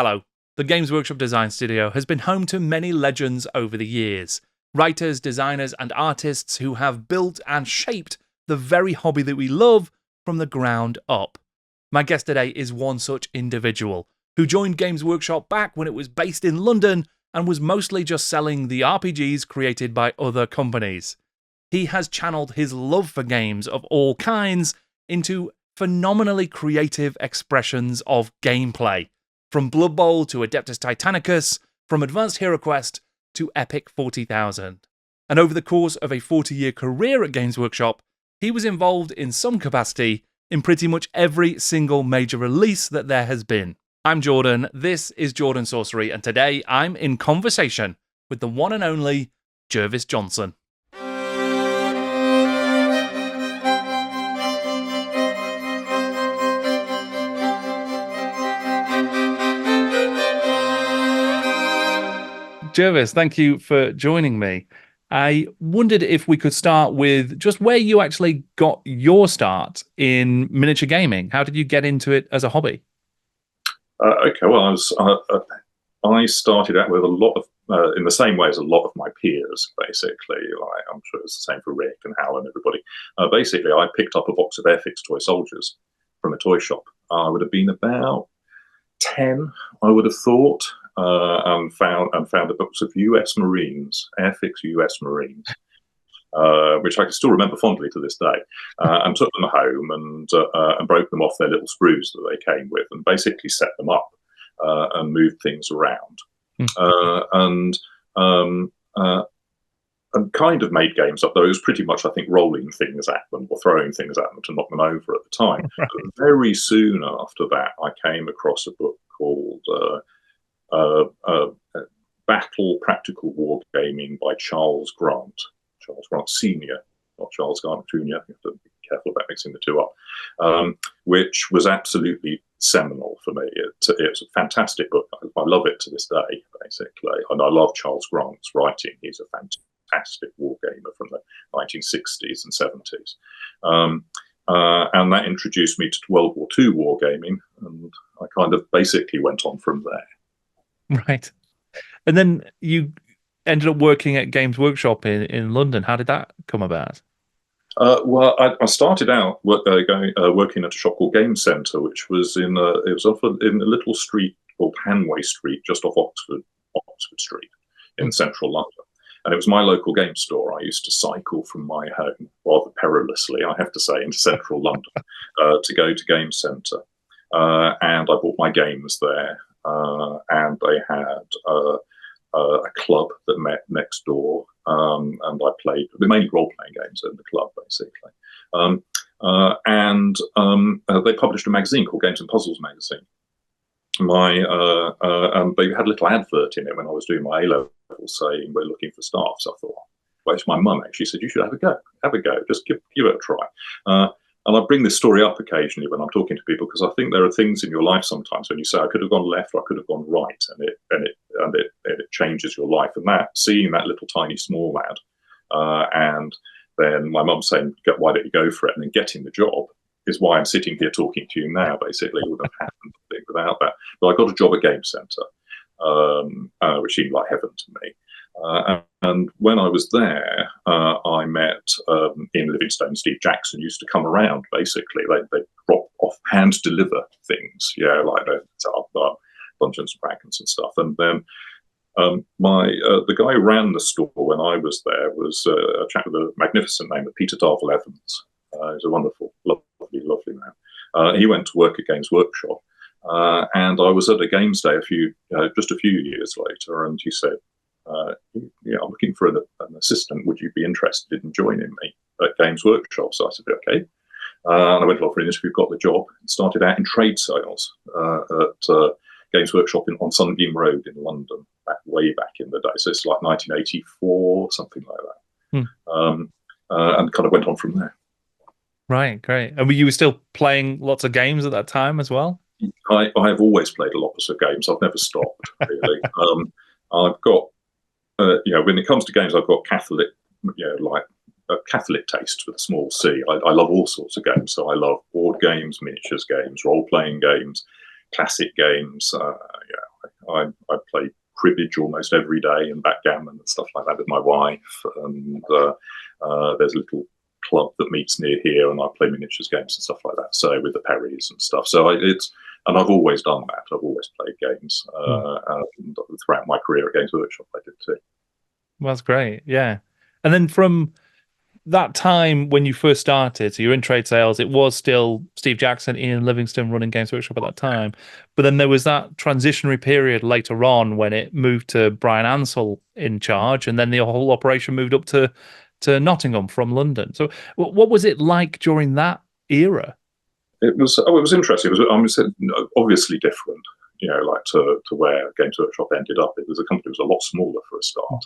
Hello. The Games Workshop Design Studio has been home to many legends over the years. Writers, designers, and artists who have built and shaped the very hobby that we love from the ground up. My guest today is one such individual who joined Games Workshop back when it was based in London and was mostly just selling the RPGs created by other companies. He has channeled his love for games of all kinds into phenomenally creative expressions of gameplay. From Blood Bowl to Adeptus Titanicus, from Advanced Heroquest to Epic 40,000. And over the course of a 40-year career at Games Workshop, he was involved in some capacity in pretty much every single major release that there has been. I'm Jordan, this is Jordan Sorcery, and today I'm in conversation with the one and only Jervis Johnson. Jervis, thank you for joining me. I wondered if we could start with just where you actually got your start in miniature gaming. How did you get into it as a hobby? Okay, well, I started out with a lot of, in the same way as a lot of my peers, basically. Like, I'm sure it's the same for Rick and Hal and everybody. Basically, I picked up a box of Airfix toy soldiers from a toy shop. I would have been about 10, I would have thought. And found the books of US Marines, Airfix US Marines, which I can still remember fondly to this day, and took them home and broke them off their little sprues that they came with, and basically set them up and moved things around, and kind of made games up. Though it was pretty much, I think, rolling things at them or throwing things at them to knock them over at the time. Right. But very soon after that, I came across a book called Battle Practical Wargaming by Charles Grant Senior, not Charles Grant Jr. You have to be careful about mixing the two up. Which was absolutely seminal for me. It's a fantastic book. I love it to this day, basically, and I love Charles Grant's writing. He's a fantastic wargamer from the 1960s and 70s. And that introduced me to World War II wargaming, and I kind of basically went on from there. Right. And then you ended up working at Games Workshop in London. How did that come about? Well, I started out working at a shop called Game Centre, which was in a little street called Hanway Street, just off Oxford Street in central London. And it was my local game store. I used to cycle from my home, rather perilously, I have to say, into central London to go to Game Centre. And I bought my games there. And they had a club that met next door, and I played mainly role-playing games in the club, basically. And they published a magazine called Games and Puzzles magazine. And they had a little advert in it when I was doing my A-level saying we're looking for staff. So I thought, well, it's my mum actually said, you should have a go, just give it a try. And I bring this story up occasionally when I'm talking to people, because I think there are things in your life sometimes when you say I could have gone left or I could have gone right, and it changes your life. And seeing that little tiny small lad, and then my mum saying, "Why don't you go for it?" and then getting the job is why I'm sitting here talking to you now. Basically, it wouldn't have happened without that. But I got a job at Game Centre, which seemed like heaven to me. And when I was there, I met in Livingstone. Steve Jackson used to come around. Basically, they drop off, hand deliver things, like Dungeons and Dragons and stuff. And then the guy who ran the store when I was there was a chap with a magnificent name of Peter Darvel Evans. He's a wonderful, lovely man. He went to work at Games Workshop, and I was at a games day just a few years later, and he said, I'm looking for an assistant. Would you be interested in joining me at Games Workshop? So I said, okay. And I went along for an interview, got the job, and started out in trade sales at Games Workshop on Sunbeam Road in London, way back in the day. So it's like 1984, something like that. And kind of went on from there. Right, great. And you were still playing lots of games at that time as well? I have always played a lot of games. I've never stopped, really. I've got when it comes to games, I've got Catholic, like a Catholic taste with a small c. I love all sorts of games. So I love board games, miniatures games, role-playing games, classic games. I play cribbage almost every day and backgammon and stuff like that with my wife. And there's a little club that meets near here, and I play miniatures games and stuff like that. So with the Perrys and stuff. So and I've always done that. I've always played games. And throughout my career at Games Workshop, I did too. Well, that's great. Yeah. And then from that time when you first started, so you're in trade sales, it was still Steve Jackson, Ian Livingston running Games Workshop at that time. But then there was that transitionary period later on when it moved to Brian Ansell in charge, and then the whole operation moved up to Nottingham from London. So what was it like during that era? It was interesting. It was obviously different, like to where Games Workshop ended up. It was a company that was a lot smaller for a start.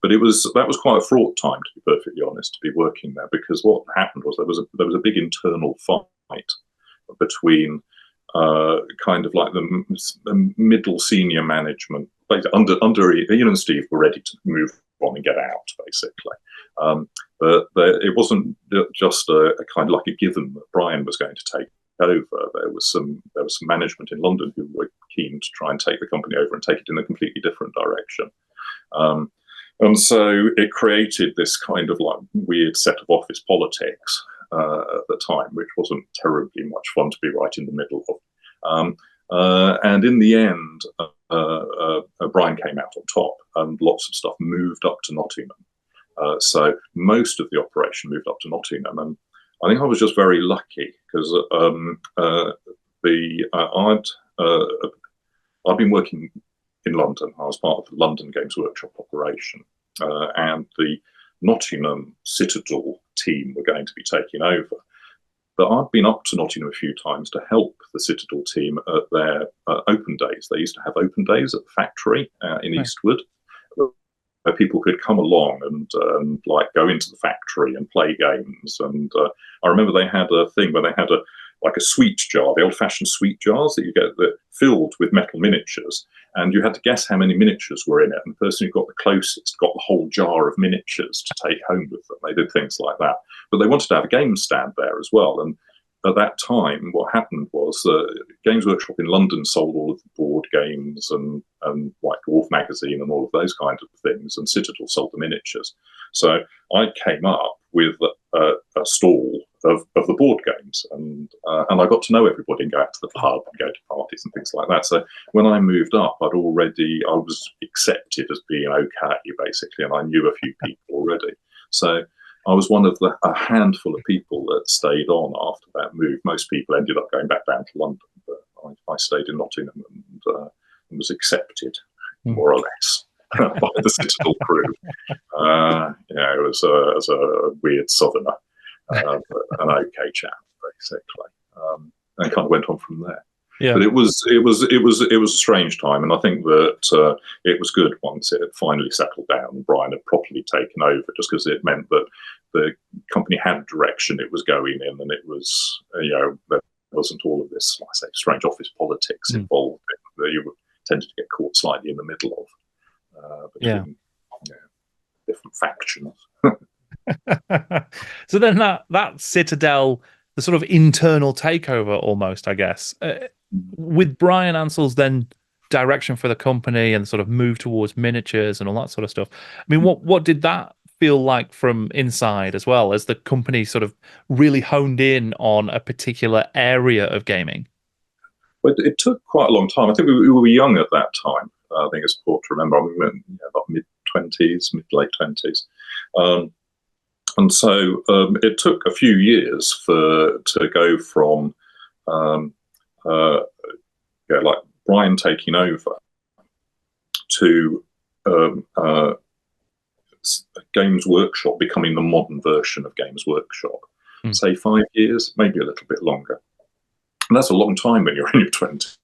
But that was quite a fraught time, to be perfectly honest, to be working there, because what happened was there was a big internal fight between kind of like the middle senior management. Under Ian and Steve were ready to move on and get out, basically. But it wasn't just a kind of like a given that Brian was going to take over. There was some management in London who were keen to try and take the company over and take it in a completely different direction. And so it created this kind of like weird set of office politics at the time, which wasn't terribly much fun to be right in the middle of. And in the end, Brian came out on top, and lots of stuff moved up to Nottingham. So most of the operation moved up to Nottingham, and I think I was just very lucky because I'd been working in London. I was part of the London Games Workshop operation, and the Nottingham Citadel team were going to be taking over. But I'd been up to Nottingham a few times to help the Citadel team at their open days. They used to have open days at the factory in Eastwood, where people could come along and like go into the factory and play games. And I remember they had a thing where they had a sweet jar, the old-fashioned sweet jars that you get that filled with metal miniatures, and you had to guess how many miniatures were in it. And the person who got the closest got the whole jar of miniatures to take home with them. They did things like that. But they wanted to have a game stand there as well. And at that time, what happened was Games Workshop in London sold all of the board games and White Dwarf magazine and all of those kinds of things, and Citadel sold the miniatures. So I came up with a stall of the board games, and I got to know everybody and go out to the pub and go to parties and things like that. So when I moved up, I was accepted as being okay, basically, and I knew a few people already. So I was one of a handful of people that stayed on after that move. Most people ended up going back down to London, but I stayed in Nottingham and was accepted, more or less, by the Citadel crew. It was as a weird southerner, but an okay chap, basically, and kind of went on from there. Yeah. But it was a strange time, and I think that it was good once it had finally settled down and Brian had properly taken over, just because it meant that the company had direction it was going in, and it was there wasn't all of this, like I say, strange office politics involved that you tended to get caught slightly in the middle of between different factions. So then that Citadel, the sort of internal takeover almost, I guess, with Brian Ansell's then direction for the company and sort of move towards miniatures and all that sort of stuff. I mean, what did that feel like from inside, as well as the company sort of really honed in on a particular area of gaming? Well, it took quite a long time. I think we were young at that time. I think it's important to remember. We were about mid-20s, mid-late 20s. And so it took a few years to go from like Brian taking over to Games Workshop becoming the modern version of Games Workshop. Say 5 years, maybe a little bit longer. And that's a long time when you're in your 20s.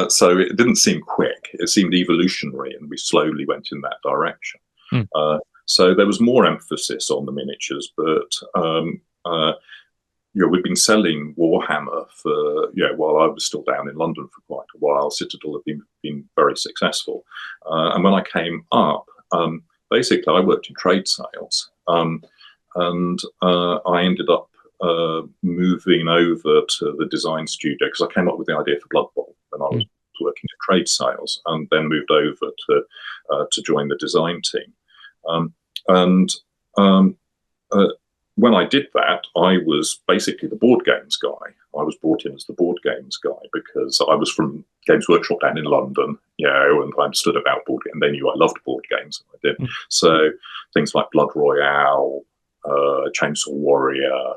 So it didn't seem quick. It seemed evolutionary, and we slowly went in that direction. So there was more emphasis on the miniatures, but we'd been selling Warhammer for while I was still down in London for quite a while. Citadel had been very successful, and when I came up, basically I worked in trade sales, and I ended up moving over to the design studio because I came up with the idea for Blood Bowl when I was trade sales, and then moved over to join the design team. When I did that, I was basically the board games guy. I was brought in as the board games guy because I was from Games Workshop down in London, and I understood about board games. They knew I loved board games, and I did. So things like Blood Royale, Chainsaw Warrior,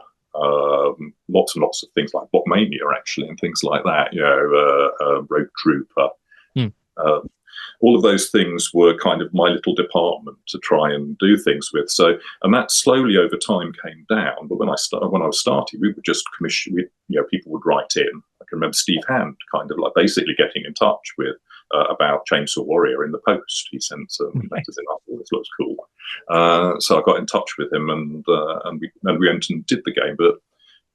lots and lots of things like Botmania, actually, and things like that. Rogue Trooper. All of those things were kind of my little department to try and do things with. So, and that slowly over time came down. But when I was starting, we would just commission. People would write in. I can remember Steve Hand kind of like basically getting in touch with about Chainsaw Warrior in the post. He sent some letters in. Oh, this looks cool. So I got in touch with him, and we went and did the game, but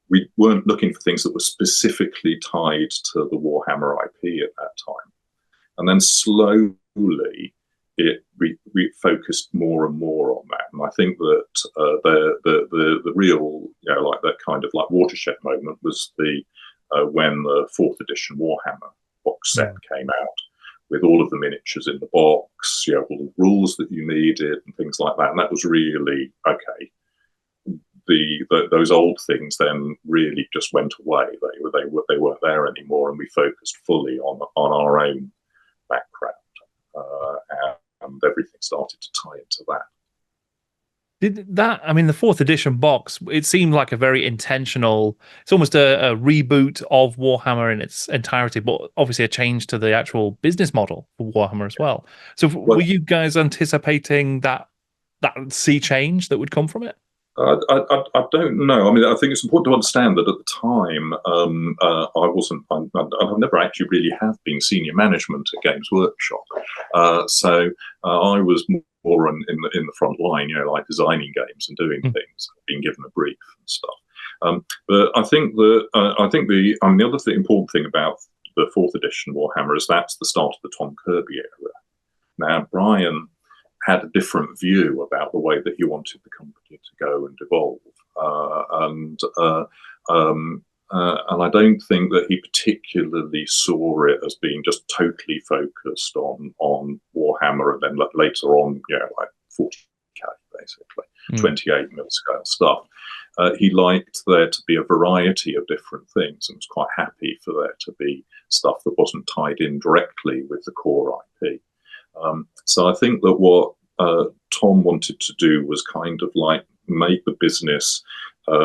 we weren't looking for things that were specifically tied to the Warhammer IP at that time. And then slowly we focused more and more on that. And I think that the real, like that kind of like watershed moment was when the 4th edition Warhammer box set came out with all of the miniatures in the box, all the rules that you needed and things like that. And that was really, okay. Those old things then really just went away. They weren't there anymore, and we focused fully on our own background, and everything started to tie into that. Did that? I mean, the 4th edition box. It seemed like a very intentional. It's almost a reboot of Warhammer in its entirety, but obviously a change to the actual business model for Warhammer as well. So, were you guys anticipating that sea change that would come from it? I don't know. I mean, I think it's important to understand that at the time, I've never actually really have been senior management at Games Workshop. So I was more in the front line, like designing games and doing things, being given a brief and stuff. But I think the other important thing about the 4th edition Warhammer is that's the start of the Tom Kirby era. Now, Brian had a different view about the way that he wanted the company to go and evolve, and I don't think that he particularly saw it as being just totally focused on Warhammer, and then later on, like 40k basically, 28 mil scale stuff. He liked there to be a variety of different things, and was quite happy for there to be stuff that wasn't tied in directly with the core IP. So I think that what Tom wanted to do was kind of like make the business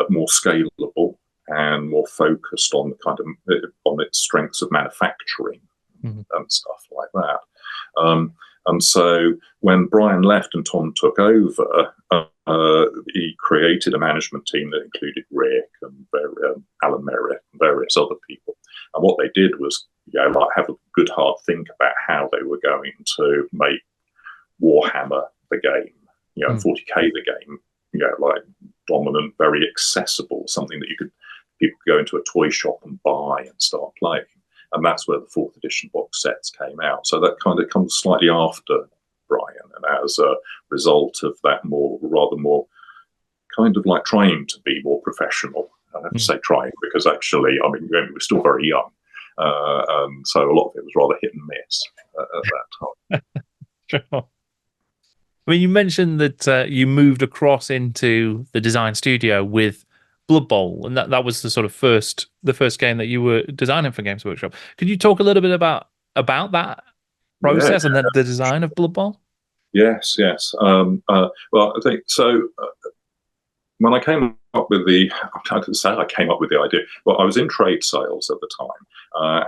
more scalable and more focused on on its strengths of manufacturing and stuff like that. And so when Brian left and Tom took over, he created a management team that included Rick and Alan Merritt and various other people. And what they did was, have a good hard think about how they were going to make Warhammer the game, and 40k the game, like dominant, very accessible, something that people could go into a toy shop and buy and start playing. And that's where the 4th edition box sets came out. So that kind of comes slightly after Brian, and as a result of that rather more kind of like trying to be more professional. I have to say trying, because actually, I mean, we were still very young. So a lot of it was rather hit and miss at that time. Sure. I mean, you mentioned that you moved across into the design studio with Blood Bowl, and that was the first game that you were designing for Games Workshop. Could you talk a little bit about that process and then the design of Blood Bowl? Yes. Well, I think so. When I came up with I came up with the idea. Well, I was in trade sales at the time,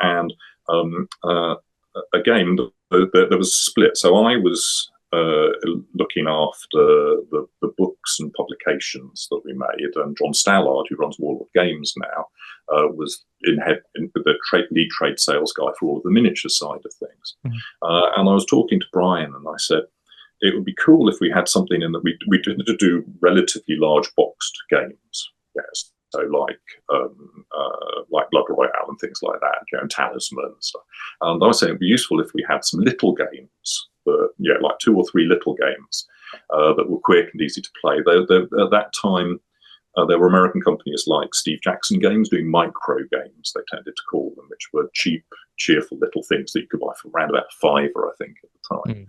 and again, there was a split. So I was looking after the books and publications that we made, and John Stallard, who runs Warlord Games now, was the lead trade sales guy for all of the miniature side of things. And I was talking to Brian, and I said, it would be cool if we had something in that we tended to do relatively large boxed games. Yes. So like Blood Royale and things like that, and Talismans. And I was saying it'd be useful if we had some little games, like 2 or 3 little games that were quick and easy to play. At that time, there were American companies like Steve Jackson Games doing micro games, they tended to call them, which were cheap, cheerful little things that you could buy for around about $5, I think, at the time.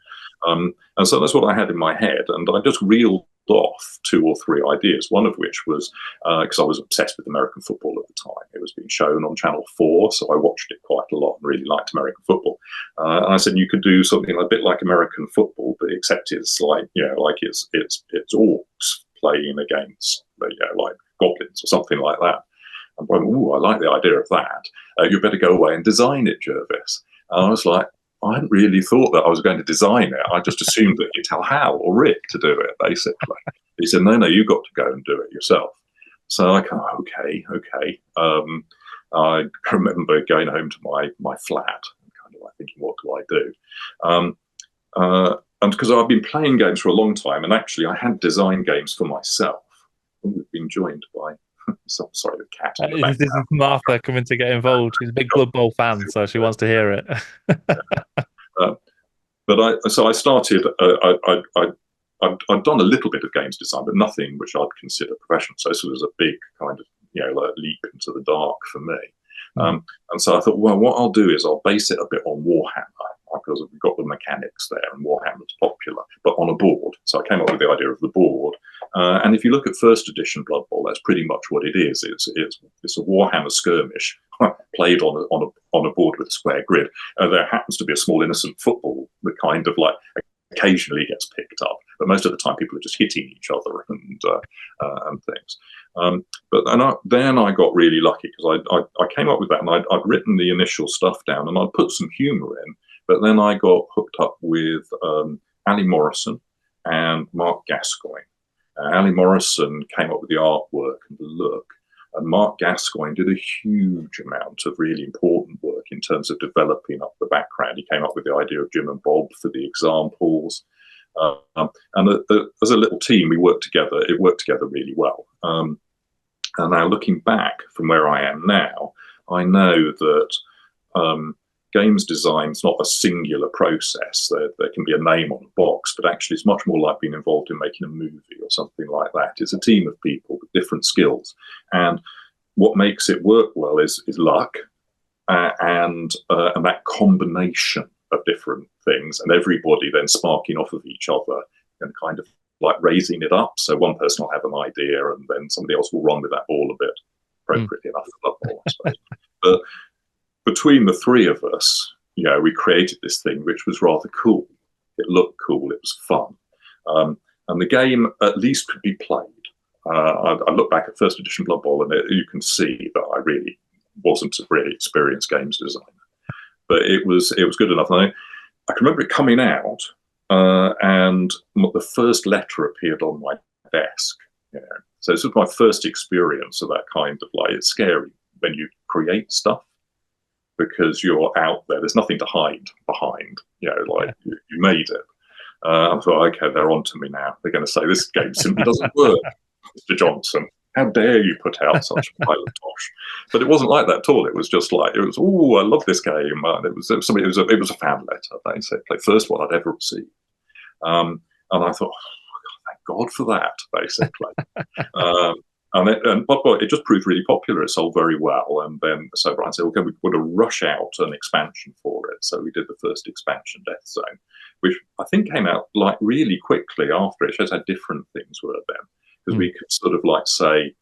And so that's what I had in my head, and I just reeled off 2 or 3 ideas, one of which was, because I was obsessed with American football at the time. It was being shown on Channel 4, so I watched it quite a lot and really liked American football. And I said, you could do something a bit like American football, but except it's like, like it's orcs playing against, like goblins or something like that. And I went, ooh, I like the idea of that. You better go away and design it, Jervis. And I was like, I hadn't really thought that I was going to design it. I just assumed that you'd tell Hal or Rick to do it, basically. He said, no, you've got to go and do it yourself. So I kind of, okay. I remember going home to my flat and kind of like thinking, what do I do? And because I've been playing games for a long time, and actually I had designed games for myself. We've been joined by... sorry, the cat. This is Martha coming to get involved. She's a big Blood Bowl fan, so she wants to hear it. But I started. I'd done a little bit of games design, but nothing which I'd consider professional. So this was a big kind of like leap into the dark for me. And so I thought, well, what I'll do is I'll base it a bit on Warhammer, because we've got the mechanics there, and Warhammer's popular, but on a board. So I came up with the idea of the board. And if you look at first edition Blood Bowl, that's pretty much what it is. It's a Warhammer skirmish played on a board with a square grid. There happens to be a small innocent football that kind of like occasionally gets picked up, but most of the time people are just hitting each other and things. But then I got really lucky, because I came up with that, and I'd written the initial stuff down, and I'd put some humour in. But then I got hooked up with Ali Morrison and Mark Gascoigne. Ali Morrison came up with the artwork and the look, and Mark Gascoigne did a huge amount of really important work in terms of developing up the background. He came up with the idea of Jim and Bob for the examples. And as a little team, we worked together. It worked together really well. And now looking back from where I am now, I know that games design is not a singular process. There can be a name on a box, but actually it's much more like being involved in making a movie or something like that. It's a team of people with different skills. And what makes it work well is luck and that combination of different things, and everybody then sparking off of each other and kind of like raising it up. So one person will have an idea, and then somebody else will run with that ball a bit, appropriately enough for Blood Bowl, I suppose. But between the 3 of us, we created this thing which was rather cool. It looked cool. It was fun. And the game at least could be played. I look back at first edition Blood Bowl, and you can see that I really wasn't a really experienced games designer. But it was good enough. And I can remember it coming out, and the first letter appeared on my desk. So this was my first experience of that kind of like, it's scary when you create stuff, because you're out there. There's nothing to hide behind. You made it. I thought, okay, they're on to me now. They're going to say this game simply doesn't work, Mr. Johnson. How dare you put out such a pile of tosh? But it wasn't like that at all. It was just like, oh, I love this game. It was a fan letter, basically. First one I'd ever received. And I thought, oh, thank God for that, basically. But it just proved really popular. It sold very well. And then so Brian said, okay, we've got to rush out an expansion for it. So we did the first expansion, Death Zone, which I think came out like really quickly after. It shows how different things were then. Because we could sort of like say,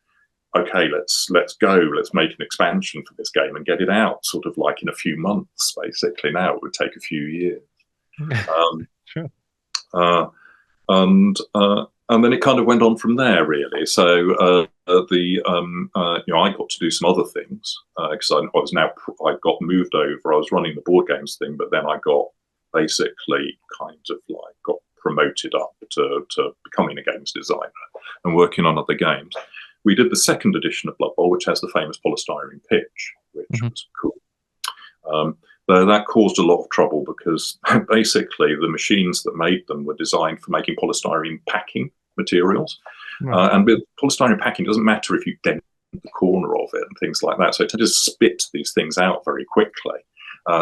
okay, let's go, let's make an expansion for this game and get it out sort of like in a few months, basically. Now it would take a few years. Sure. And then it kind of went on from there, really. So I got to do some other things, because I got moved over. I was running the board games thing, but then I got basically kind of like got promoted up to becoming a games designer and working on other games. We did the second edition of Blood Bowl, which has the famous polystyrene pitch, which was cool. Though that caused a lot of trouble, because basically the machines that made them were designed for making polystyrene packing materials. And with polystyrene packing, it doesn't matter if you dent the corner of it and things like that. So it tends to spit these things out very quickly.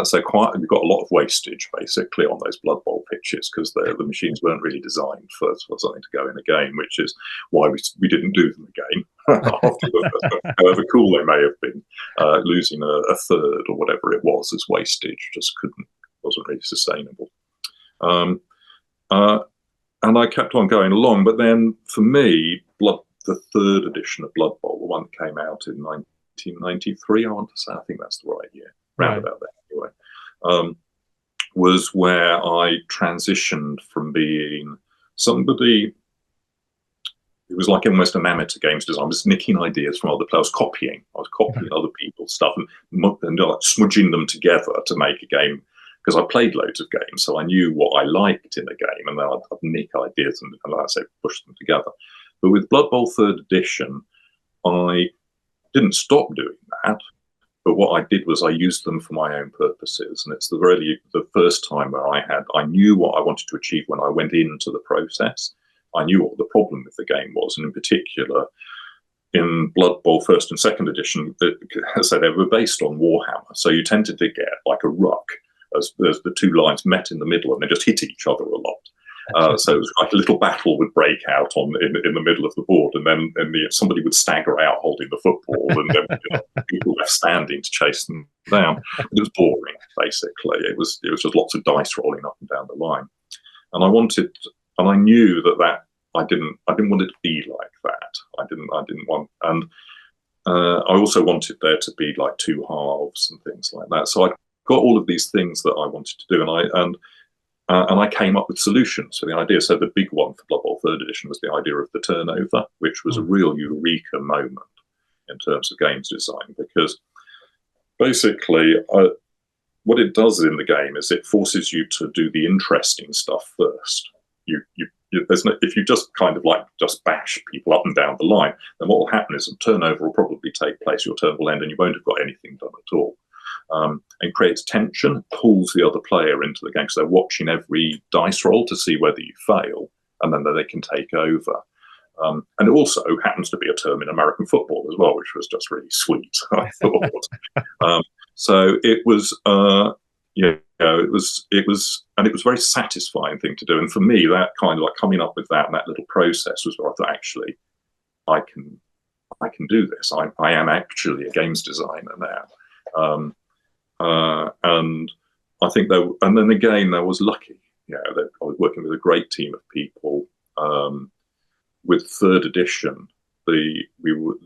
So we've got a lot of wastage, basically, on those Blood Bowl pitches, because the machines weren't really designed for something to go in a game, which is why we didn't do them again. However cool they may have been, losing a third or whatever it was as wastage just wasn't really sustainable. And I kept on going along, but then for me, the third edition of Blood Bowl, the one that came out in 1993, I want to say, I think that's the right year, round about that anyway, was where I transitioned from being somebody who was like almost an amateur games designer. I was nicking ideas from other players, copying. I was copying other people's stuff and like smudging them together to make a game. Because I played loads of games, so I knew what I liked in a game, and then I'd nick ideas and, like I say, push them together. But with Blood Bowl 3rd edition, I didn't stop doing that. But what I did was I used them for my own purposes, and it's the first time where I knew what I wanted to achieve when I went into the process. I knew what the problem with the game was, and in particular, in Blood Bowl 1st and 2nd edition, as I say, they were based on Warhammer, so you tended to get like a ruck. As the two lines met in the middle, and they just hit each other a lot. So it was like a little battle would break out in the middle of the board, and then somebody would stagger out holding the football, and then people left standing to chase them down. It was boring, basically. It was just lots of dice rolling up and down the line, and I knew that I didn't want it to be like that. I didn't want, and I also wanted there to be like two halves and things like that. So I got all of these things that I wanted to do, and I came up with solutions for the idea. So the big one for Blood Bowl 3rd edition was the idea of the turnover, which was a real eureka moment in terms of games design, because basically what it does in the game is it forces you to do the interesting stuff first. If you just kind of like just bash people up and down the line, then what will happen is a turnover will probably take place, your turn will end, and you won't have got anything done at all. And creates tension, pulls the other player into the game, because they're watching every dice roll to see whether you fail, and then they can take over. And it also happens to be a term in American football as well, which was just really sweet, I thought. So it was, it was a very satisfying thing to do. And for me, that kind of like coming up with that little process was where I thought, actually, I can do this. I am actually a games designer now. And I think and then again, I was lucky. I was working with a great team of people. With 3rd edition, the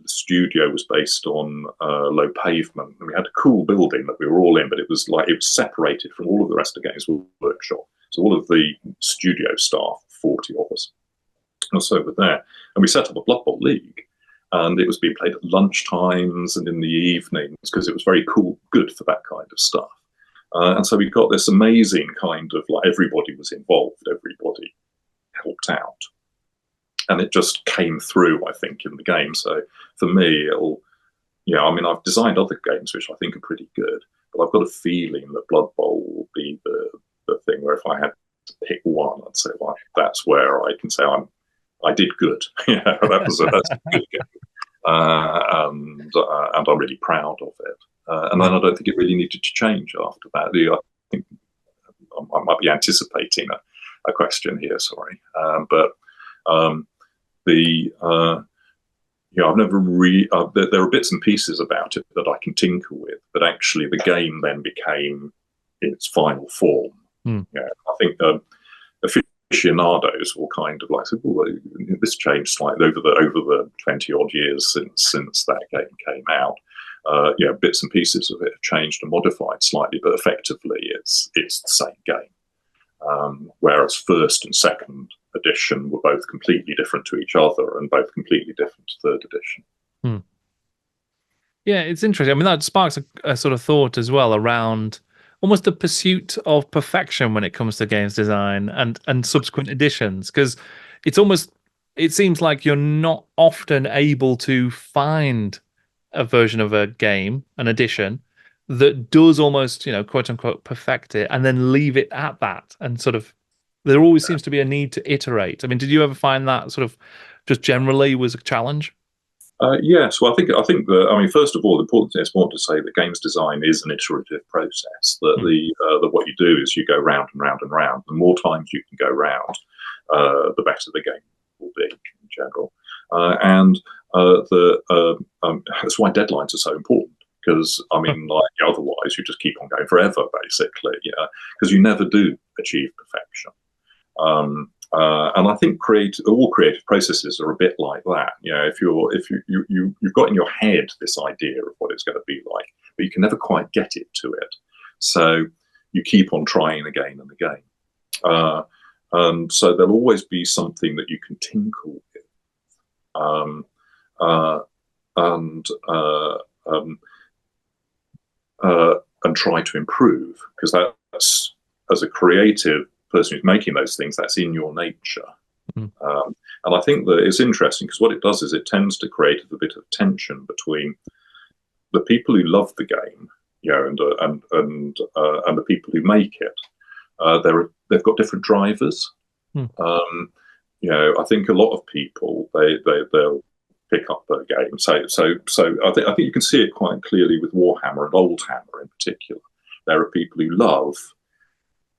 studio was based on low pavement, and we had a cool building that we were all in, but it was separated from all of the rest of the games workshop. So all of the studio staff, 40 of us, and so were there, and we set up a Blood Bowl league. And it was being played at lunchtimes and in the evenings, because it was very good for that kind of stuff. And so we got this amazing kind of like everybody was involved, everybody helped out. And it just came through, I think, in the game. So for me, I've designed other games which I think are pretty good, but I've got a feeling that Blood Bowl will be the thing where if I had to pick one, I'd say, well, that's where I can say I did good. That's a good game. And I'm really proud of it. And then I don't think it really needed to change after that. I think I might be anticipating a question here, sorry. I've never really, there are bits and pieces about it that I can tinker with, but actually the game then became its final form. I think aficionados will kind of like say, well, this changed slightly over the 20 odd years since that game came out. Bits and pieces of it have changed and modified slightly, but effectively it's the same game. Whereas 1st and 2nd edition were both completely different to each other and both completely different to 3rd edition. Yeah, it's interesting. I mean, that sparks a sort of thought as well around almost the pursuit of perfection when it comes to games design and subsequent editions, because it seems like you're not often able to find a version of a game, an edition, that does almost, quote unquote, perfect it and then leave it at that. And sort of, there always seems to be a need to iterate. I mean, did you ever find that sort of just generally was a challenge? Yes, well, I think that, first of all, it's important to say that games design is an iterative process. That what you do is you go round and round and round. The more times you can go round, the better the game will be in general. and that's why deadlines are so important. Because I mean, like otherwise, you just keep on going forever, basically. Yeah, because you never do achieve perfection. And I think all creative processes are a bit like that. You know, if you've got in your head this idea of what it's going to be like, but you can never quite get it to it. So you keep on trying again and again. And so there'll always be something that you can tinkle with. And try to improve, because that's, as a creative person who's making those things, that's in your nature. And I think that it's interesting because what it does is it tends to create a bit of tension between the people who love the game, you know, and the people who make it. They've got different drivers. You know, I think a lot of people they'll pick up a game. So I think you can see it quite clearly with Warhammer and Oldhammer in particular. There are people who love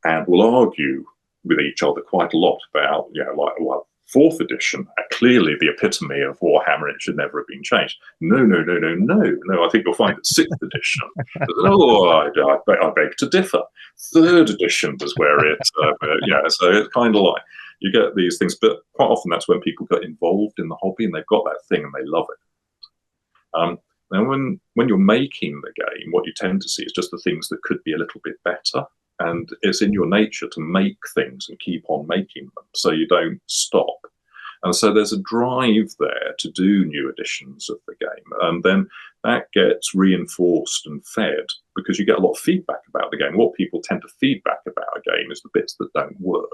and will argue with each other quite a lot about, you know, like, well, 4th edition, clearly the epitome of Warhammer, it should never have been changed. No. I think you'll find that 6th edition, I beg to differ. 3rd edition is where it's, so it's kind of like, you get these things, but quite often that's when people get involved in the hobby and they've got that thing and they love it. Now, when you're making the game, what you tend to see is just the things that could be a little bit better. And it's in your nature to make things and keep on making them, so you don't stop. And so there's a drive there to do new editions of the game. And then that gets reinforced and fed because you get a lot of feedback about the game. What people tend to feedback about a game is the bits that don't work.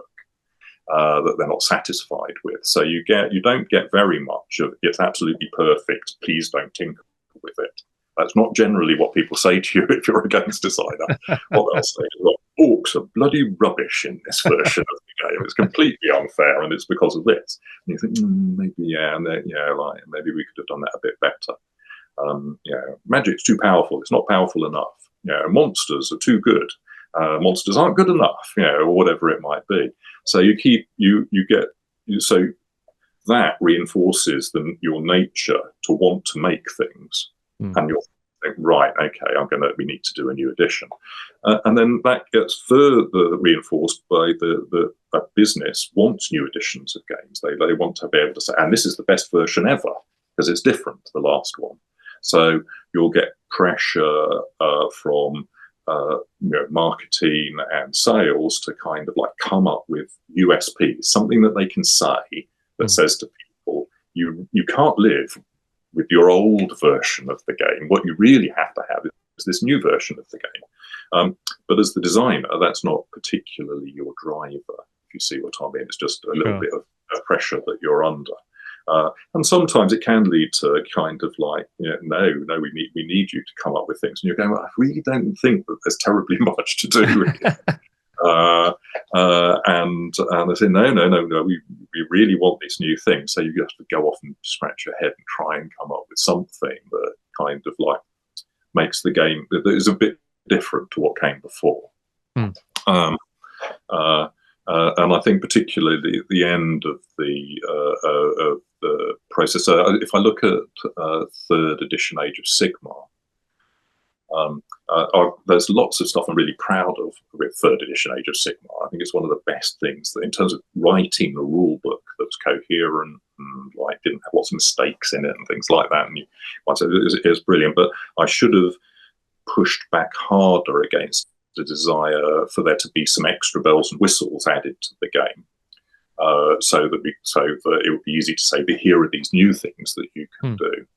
That they're not satisfied with. So you don't get very much of it's absolutely perfect, please don't tinker with it. That's not generally what people say to you if you're a games designer. What they'll say is, well, orcs are bloody rubbish in this version of the game. It's completely unfair, and it's because of this. And you think, maybe, like maybe we could have done that a bit better. Magic's too powerful. It's not powerful enough. Monsters are too good. Monsters aren't good enough, or whatever it might be. So so that reinforces your nature to want to make things, and you'll think, right, okay, we need to do a new edition, and then that gets further reinforced by the business wants new editions of games. They want to be able to say, and this is the best version ever because it's different to the last one. So you'll get pressure from marketing and sales to kind of like come up with USPs, something that they can say that says to people, you can't live with your old version of the game. What you really have to have is this new version of the game. But as the designer, that's not particularly your driver, if you see what I mean. It's just a little bit of pressure that you're under. And sometimes it can lead to kind of like, no, we need you to come up with things. And you're going, well, I really don't think that there's terribly much to do with it. And they say, no, we really want this new thing. So you have to go off and scratch your head and try and come up with something that kind of like makes the game that is a bit different to what came before. And I think particularly the end of the process. If I look at 3rd edition Age of Sigmar, there's lots of stuff I'm really proud of with 3rd edition Age of Sigmar. I think it's one of the best things that, in terms of writing a rule book that was coherent and like didn't have lots of mistakes in it and things like that. And it was brilliant, but I should have pushed back harder against the desire for there to be some extra bells and whistles added to the game, so that it would be easy to say, but here are these new things that you can do.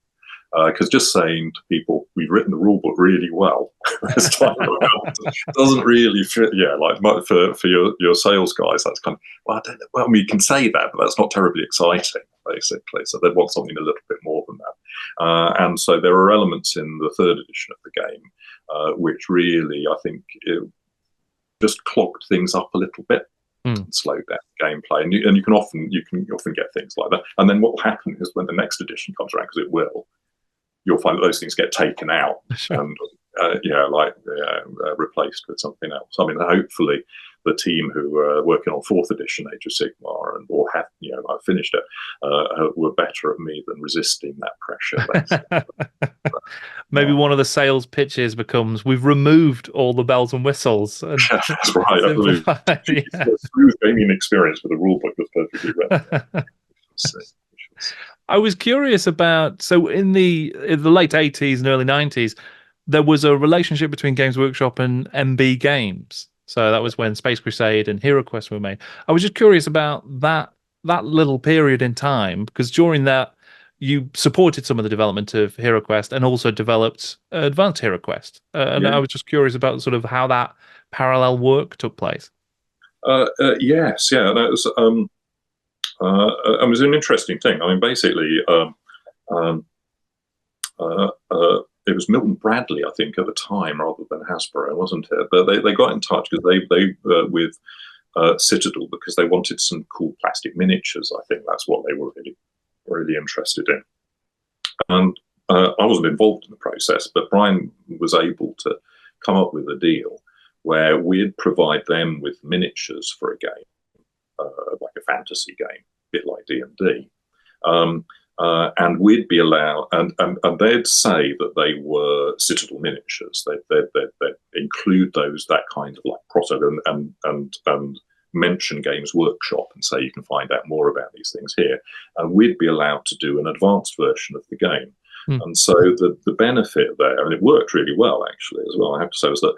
Because just saying to people, we've written the rule book really well this time around doesn't really fit. Yeah, like for your sales guys, that's kind of, well, I don't know. Well, we can say that, but that's not terribly exciting, basically. So they'd want something a little bit more than that. And so there are elements in the 3rd edition of the game which really, I think, just clogged things up a little bit. And slowed down the gameplay, and you can often get things like that. And then what will happen is when the next edition comes around, because it will, you'll find that those things get taken out and replaced with something else. I mean, hopefully the team who were working on 4th edition Age of Sigmar or have, I finished it, were better at me than resisting that pressure. Maybe one of the sales pitches becomes, we've removed all the bells and whistles. And that's right. Absolutely. A smooth gaming experience with a rule book that's perfectly read. I was curious about, so in the late 80s and early 90s, there was a relationship between Games Workshop and MB Games. So that was when Space Crusade and Heroquest were made. I was just curious about that little period in time, because during that, you supported some of the development of Heroquest and also developed Advanced Heroquest. I was just curious about sort of how that parallel work took place. Yes, yeah. That was, it was an interesting thing. I mean, basically, it was Milton Bradley, I think, at the time, rather than Hasbro, wasn't it? But they got in touch because they with Citadel, because they wanted some cool plastic miniatures. I think that's what they were really interested in. And I wasn't involved in the process, but Brian was able to come up with a deal where we'd provide them with miniatures for a game, like a fantasy game, a bit like D&D. And we'd be allowed, and they'd say that they were Citadel miniatures. They'd include that kind of like crossover and mention Games Workshop and say you can find out more about these things here. And we'd be allowed to do an advanced version of the game. And so the benefit there, and it worked really well actually as well, I have to say, was that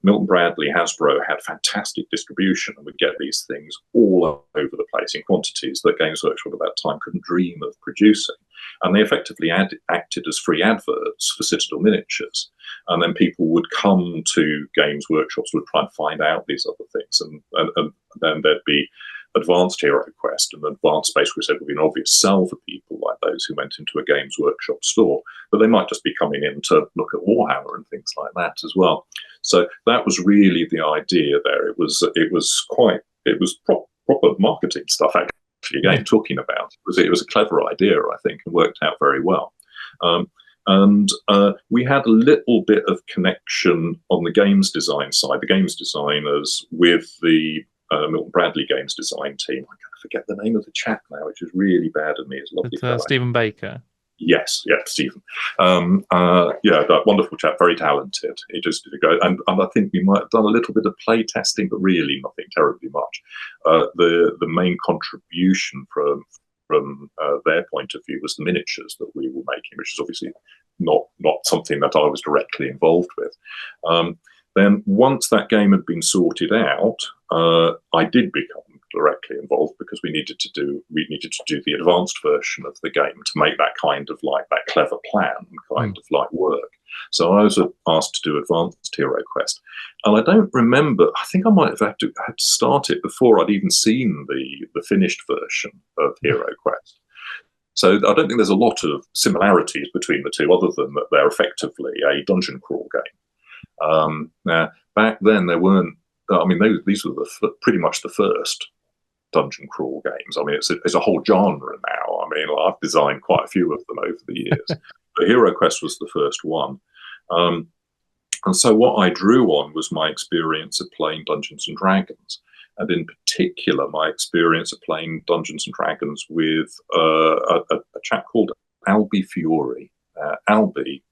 Milton Bradley, Hasbro had fantastic distribution and would get these things all over the place in quantities that Games Workshop at that time couldn't dream of producing. And they effectively acted as free adverts for Citadel miniatures. And then people would come to Games Workshops, would try and find out these other things. And then there'd be Advanced Heroquest and Advanced Space Crusade would be an obvious sell for people like those who went into a Games Workshop store, but they might just be coming in to look at Warhammer and things like that as well. So that was really the idea there. It was proper marketing stuff actually, again, talking about. It was a clever idea, I think, and worked out very well. And we had a little bit of connection on the games design side, the games designers with the Milton Bradley games design team. I forget the name of the chap now, which is really bad of me. It's lovely. It's Stephen Baker. Yes, yeah, Stephen. That wonderful chap, very talented. He just did a go, and I think we might have done a little bit of play testing, but really nothing terribly much. The main contribution from their point of view was the miniatures that we were making, which is obviously not something that I was directly involved with. Then once that game had been sorted out, I did become directly involved because we needed to do the advanced version of the game to make that kind of like that clever plan kind of like work. So I was asked to do Advanced Heroquest, and I don't remember. I think I might have had to start it before I'd even seen the finished version of Heroquest. So I don't think there's a lot of similarities between the two, other than that they're effectively a dungeon crawl game. Now, back then there weren't. I mean, these were pretty much the first dungeon crawl games. I mean, it's a whole genre now. I mean, I've designed quite a few of them over the years. But HeroQuest was the first one. And so what I drew on was my experience of playing Dungeons and Dragons, and in particular, my experience of playing Dungeons and Dragons with a chap called Albie Fiore. Albie,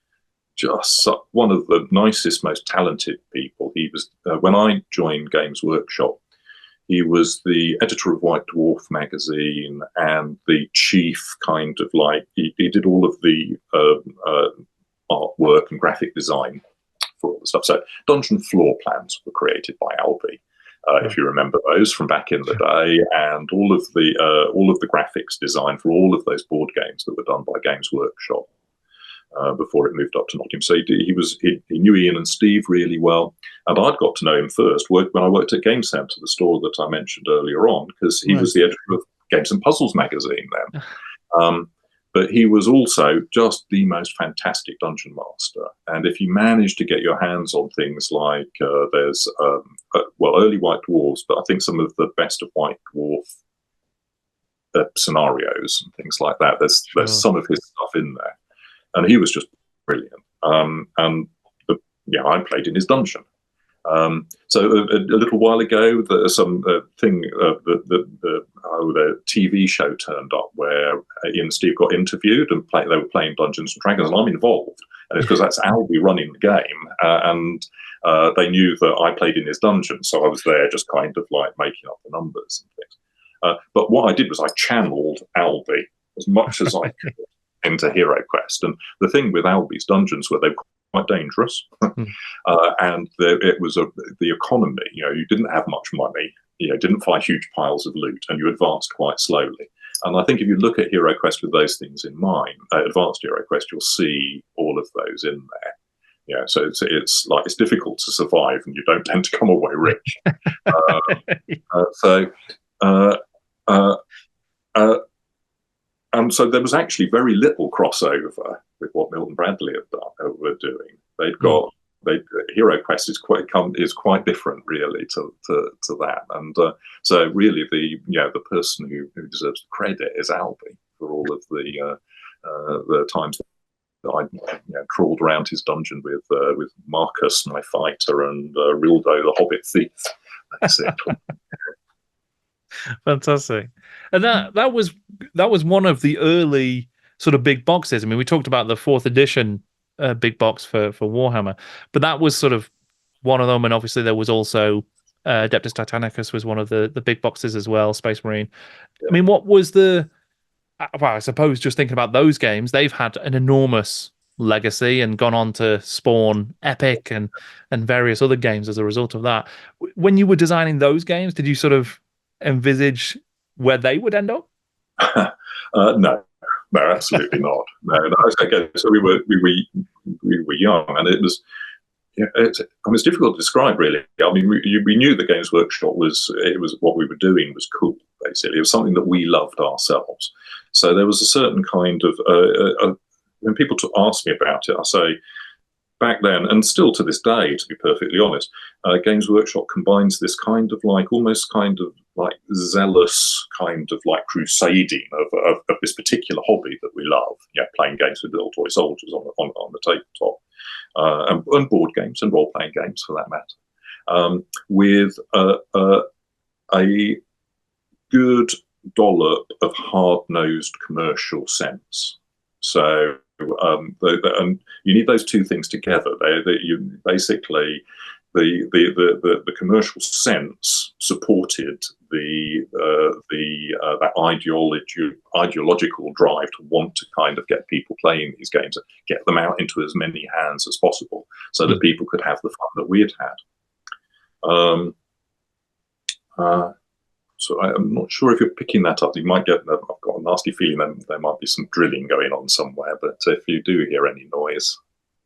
just one of the nicest, most talented people. He was, when I joined Games Workshop, he was the editor of White Dwarf magazine and the chief kind of like, he did all of the artwork and graphic design for all the stuff. So dungeon floor plans were created by Albie, if you remember those from back in the day, and all of the graphics design for all of those board games that were done by Games Workshop before it moved up to Nottingham. So he knew Ian and Steve really well, and I'd got to know him first when I worked at Game Centre, the store that I mentioned earlier on, because he was the editor of Games and Puzzles magazine then. But he was also just the most fantastic dungeon master. And if you manage to get your hands on things like there's early White Dwarfs, but I think some of the best of White Dwarf scenarios and things like that. There's some of his stuff in there. And he was just brilliant. I played in his dungeon. So a little while ago, some thing the TV show turned up where Ian and Steve got interviewed and they were playing Dungeons and Dragons, and I'm involved, and it's because that's Albie running the game, and they knew that I played in his dungeon, so I was there just kind of like making up the numbers and things. But what I did was I channeled Albie as much as I could into Heroquest, and the thing with Albie's dungeons were they were quite dangerous, and it was the economy. You know, you didn't have much money, you know, didn't find huge piles of loot, and you advanced quite slowly. And I think if you look at Heroquest with those things in mind, Advanced Heroquest, you'll see all of those in there. Yeah, so it's like it's difficult to survive, and you don't tend to come away rich. And so there was actually very little crossover with what Milton Bradley were doing. They'd got Heroquest is quite different, really, to that. And so really, the person who deserves the credit is Albie for all of the times that I crawled around his dungeon with Marcus, my fighter, and Rildo, the Hobbit thief. That's it. Fantastic. And that was one of the early sort of big boxes. I mean, we talked about the 4th edition big box for Warhammer, but that was sort of one of them. And obviously there was also Adeptus Titanicus was one of the big boxes as well, Space Marine. Yeah. I mean, what was well, I suppose just thinking about those games, they've had an enormous legacy and gone on to spawn Epic and various other games as a result of that. When you were designing those games, did you sort of envisage where they would end up? No, absolutely not. No. Okay, so we were young, and it was. It's difficult to describe, really. I mean, we knew the Games Workshop was what we were doing was cool. Basically, it was something that we loved ourselves. So there was a certain kind of when people ask me about it, I say. Back then, and still to this day, to be perfectly honest, Games Workshop combines this kind of like almost kind of like zealous kind of like crusading of this particular hobby that we love. Yeah, playing games with little toy soldiers on the tabletop, and board games and role playing games for that matter, with a good dollop of hard nosed commercial sense. So. And you need those two things together. You basically the commercial sense supported that ideological drive to want to kind of get people playing these games, get them out into as many hands as possible, so that people could have the fun that we had had. So I'm not sure if you're picking that up. You might get. I've got a nasty feeling that there might be some drilling going on somewhere. But if you do hear any noise,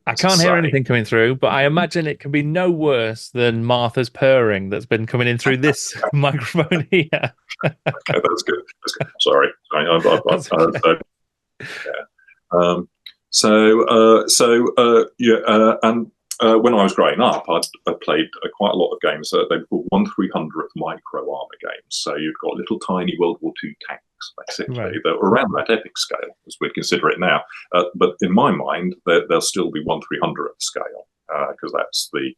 I can't hear anything coming through. But I imagine it can be no worse than Martha's purring that's been coming in through this microphone here. Okay, that's good. Sorry. And when I was growing up, I played quite a lot of games. They were called 1/300th micro armor games. So you've got little tiny World War II tanks, basically, that were around that epic scale, as we'd consider it now. But in my mind, they'll still be 1/300th scale, because that's they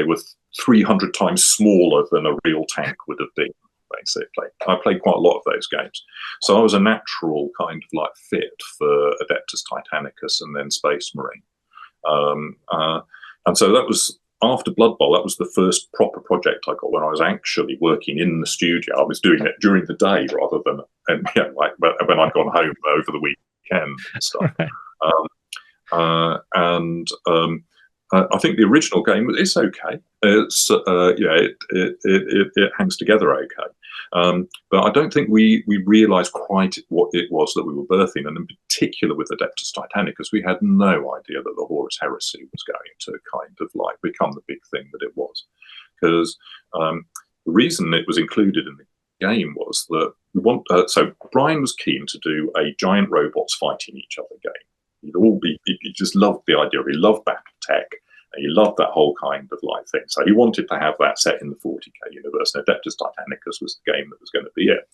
were 300 times smaller than a real tank would have been. Basically, I played quite a lot of those games, so I was a natural kind of like fit for Adeptus Titanicus and then Space Marine, and so that was after Blood Bowl. That was the first proper project I got when I was actually working in the studio. I was doing it during the day rather than like when I'd gone home over the weekend and stuff. I think the original game is okay. It's it hangs together okay, but I don't think we realised quite what it was that we were birthing, and in particular with Adeptus Titanicus, we had no idea that the Horus Heresy was going to kind of like become the big thing that it was, because the reason it was included in the game was that so Brian was keen to do a giant robots fighting each other game. He just loved the idea. He loved battle tech. And he loved that whole kind of like thing. So he wanted to have that set in the 40k universe. And Adeptus Titanicus was the game that was going to be it.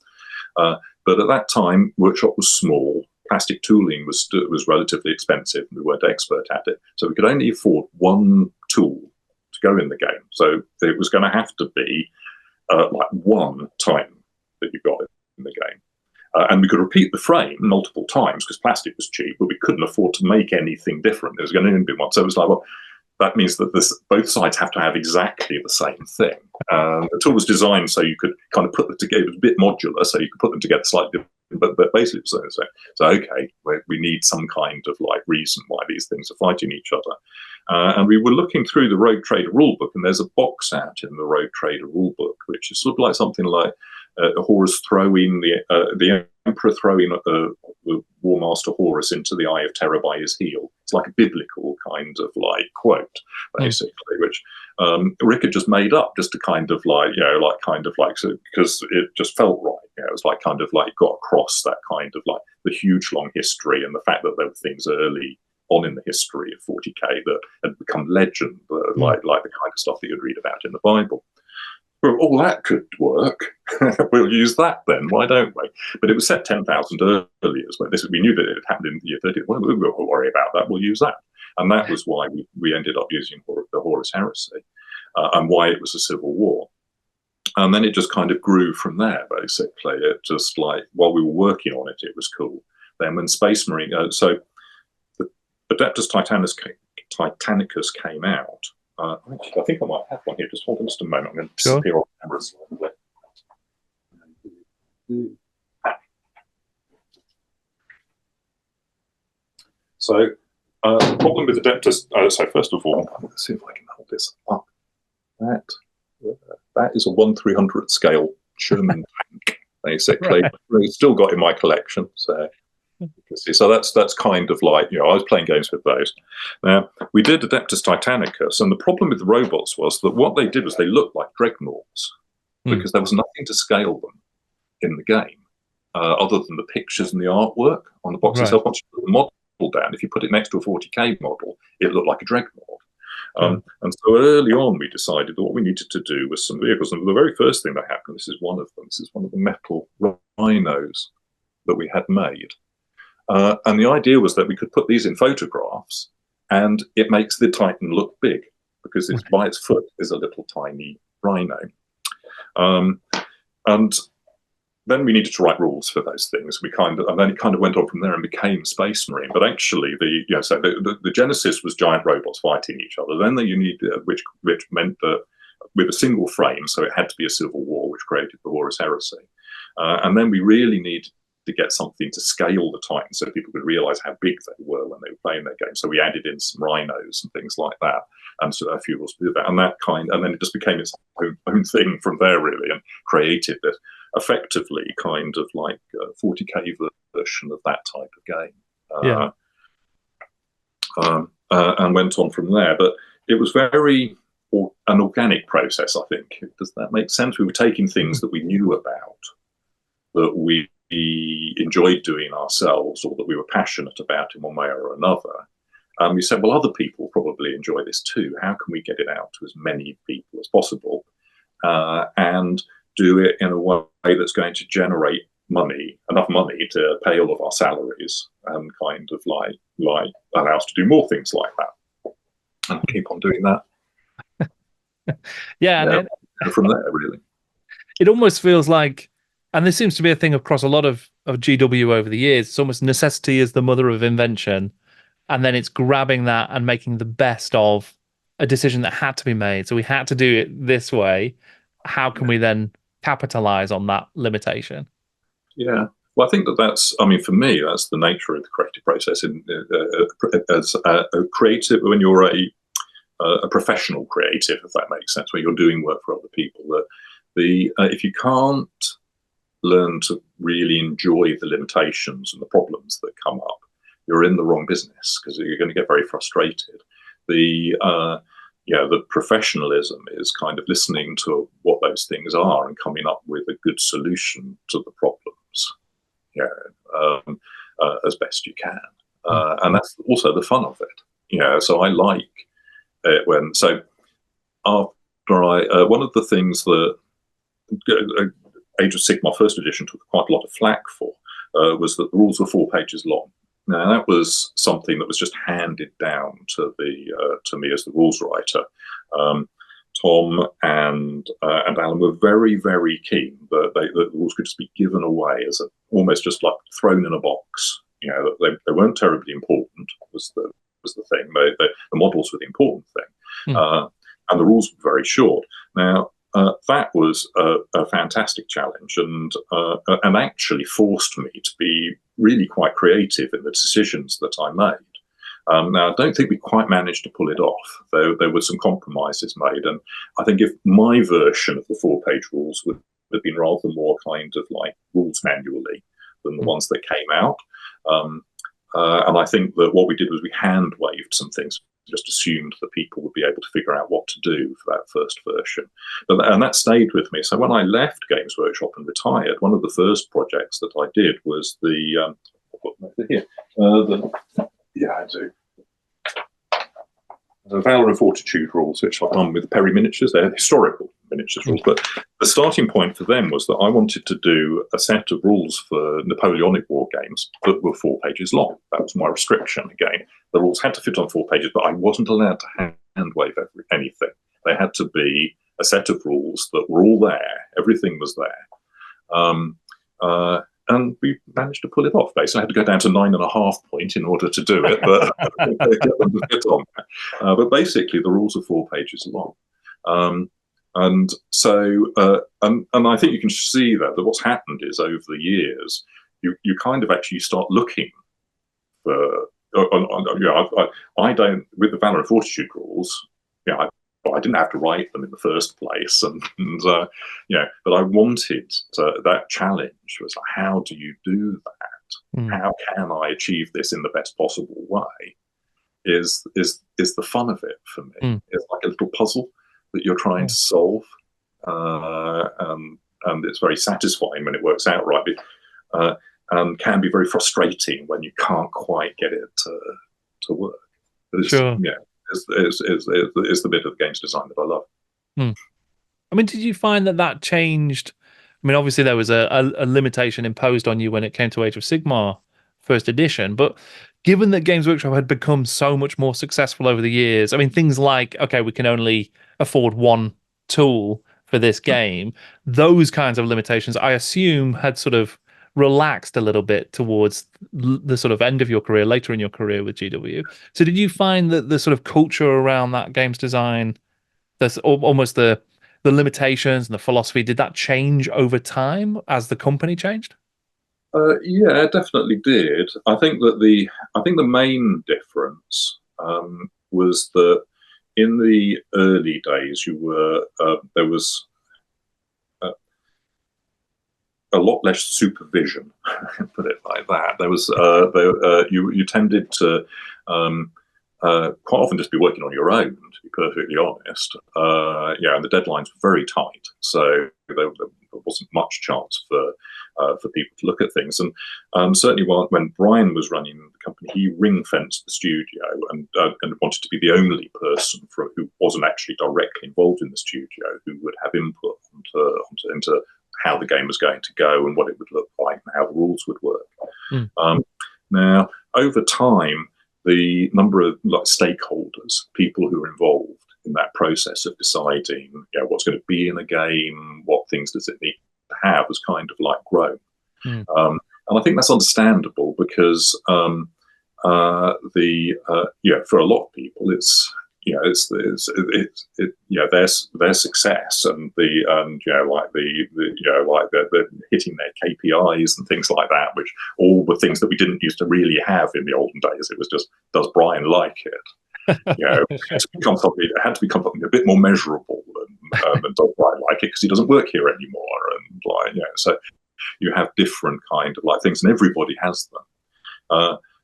But at that time, Workshop was small. plastic tooling was relatively expensive. We weren't expert at it, so we could only afford one tool to go in the game. So it was going to have to be like one Titan that you got in the game. And we could repeat the frame multiple times because plastic was cheap, but we couldn't afford to make anything different. There was going to be one. So it was like, well, that means that both sides have to have exactly the same thing. The tool was designed so you could kind of put them together. It was a bit modular, so you could put them together slightly different, but basically it was so okay, we need some kind of like reason why these things are fighting each other. And we were looking through the Rogue Trader rulebook, and there's a box out in the Rogue Trader rulebook, which is sort of like something like Horus throwing the Emperor throwing the War Master Horus into the Eye of Terror by his heel. It's like a biblical kind of like quote, basically, which Rick had just made up just to kind of like, so because it just felt right. It was like kind of like got across that kind of like the huge long history and the fact that there were things early on in the history of 40k that had become legend, like the kind of stuff that you'd read about in the Bible. Well, all that could work. We'll use that then. Why don't we? But it was set 10,000 earlier. We knew that it had happened in the year 30. Well, we won't worry about that. We'll use that. And that was why we ended up using the Horus Heresy and why it was a civil war. And then it just kind of grew from there, basically. It just like, while we were working on it, it was cool. Then when Space Marine, so the Adeptus Titanicus came out, actually, I think I might have one here. Just hold on just a moment. I'm going to disappear off camera slightly. So the problem with Adeptus, so first of all, let's see if I can hold this up. That is a 1/300 scale Sherman tank, basically. Right. It's still got in my collection, so you can see. So that's kind of like, I was playing games with those. Now, we did Adeptus Titanicus, and the problem with the robots was that what they did was they looked like dreadnoughts because there was nothing to scale them in the game other than the pictures and the artwork on the box itself. Once you put the model down, if you put it next to a 40k model, it looked like a dreadnought. And so early on, we decided that what we needed to do was some vehicles. And the very first thing that happened, this is one of them, this is one of the metal rhinos that we had made. And the idea was that we could put these in photographs and it makes the Titan look big because it's by its foot is a little tiny rhino. And then we needed to write rules for those things. And then it kind of went on from there and became Space Marine. But actually, the genesis was giant robots fighting each other. Then you need, which meant that with a single frame, so it had to be a civil war, which created the Horus Heresy. And then we really needed to get something to scale the Titans so people could realize how big they were when they were playing their game. So we added in some rhinos and things like that, and so a few rules to do that. And then it just became its own thing from there, really, and created this effectively kind of like a 40k version of that type of game. And went on from there. But it was very an organic process, I think. Does that make sense? We were taking things that we knew about, that we enjoyed doing ourselves, or that we were passionate about in one way or another. And we said, well, other people probably enjoy this too. How can we get it out to as many people as possible? And do it in a way that's going to generate enough money to pay all of our salaries, and kind of like allow us to do more things like that, and keep on doing that. And from there, really, it almost feels like, and this seems to be a thing across a lot of GW over the years. It's almost necessity is the mother of invention, and then it's grabbing that and making the best of a decision that had to be made. So we had to do it this way. How can we then capitalize on that limitation? Yeah, well, I think that's, for me, that's the nature of the creative process. As a creative, when you're a professional creative, if that makes sense, where you're doing work for other people, if you can't learn to really enjoy the limitations and the problems that come up, you're in the wrong business, because you're going to get very frustrated. The professionalism is kind of listening to what those things are and coming up with a good solution to the problems, as best you can. And that's also the fun of it. So I like it when, so after one of the things that Age of Sigmar first edition took quite a lot of flack for was that the rules were 4 pages long. Now, that was something that was just handed down to me as the rules writer. Tom and Alan were very, very keen that the rules could just be given away as almost just like thrown in a box. You know, they weren't terribly important. Was the thing. The models were the important thing, and the rules were very short. Now, that was a fantastic challenge, and actually forced me to be really quite creative in the decisions that I made. Now, I don't think we quite managed to pull it off, though there were some compromises made. And I think if my version of the 4-page rules would have been rather more kind of like rules manually than the ones that came out. And I think that what we did was we hand waved some things, just assumed that people would be able to figure out what to do for that first version. And that stayed with me. So when I left Games Workshop and retired, one of the first projects that I did was I do. The Valor and Fortitude rules, which I've done with Perry miniatures. They're historical miniatures rules, but the starting point for them was that I wanted to do a set of rules for Napoleonic war games that were 4 pages long. That was my restriction. Again, the rules had to fit on 4 pages, but I wasn't allowed to hand wave anything. They had to be a set of rules that were all there. Everything was there. And we managed to pull it off. Basically, I had to go down to 9.5 point in order to do it, but but basically, the rules are 4 pages long, and so and I think you can see that what's happened is over the years, you kind of actually start looking for. I don't with the Valor and Fortitude rules. I didn't have to write them in the first place, but I wanted that challenge was like, how do you do that? How can I achieve this in the best possible way? Is the fun of it for me? It's like a little puzzle that you're trying to solve, and it's very satisfying when it works out right, and can be very frustrating when you can't quite get it to work. But Sure. Is the bit of games design that I love. I mean, did you find that changed? I mean, obviously there was a limitation imposed on you when it came to Age of Sigmar first edition, but given that Games Workshop had become so much more successful over the years, I mean, things like, okay, we can only afford 1 tool for this game, those kinds of limitations, I assume, had sort of relaxed a little bit towards the sort of end of your career, later in your career with GW. So did you find that the sort of culture around that games design, that's almost the limitations and the philosophy, did that change over time as the company changed? Yeah, it definitely did. I think the main difference was that in the early days, there was a lot less supervision, put it like that. There was you tended to quite often just be working on your own, to be perfectly honest. And the deadlines were very tight, so there wasn't much chance for people to look at things. And certainly when Brian was running the company, he ring-fenced the studio and wanted to be the only person who wasn't actually directly involved in the studio who would have input into how the game was going to go and what it would look like and how the rules would work. Now, over time, the number of stakeholders, people who are involved in that process of deciding what's going to be in a game, what things does it need to have, has kind of grown. And I think that's understandable because for a lot of people, it's their success and the hitting their KPIs and things like that, which all were things that we didn't used to really have in the olden days. It was just, does Brian like it? It had to become something a bit more measurable, and does Brian like it because he doesn't work here anymore? And so you have different kind of things, and everybody has them.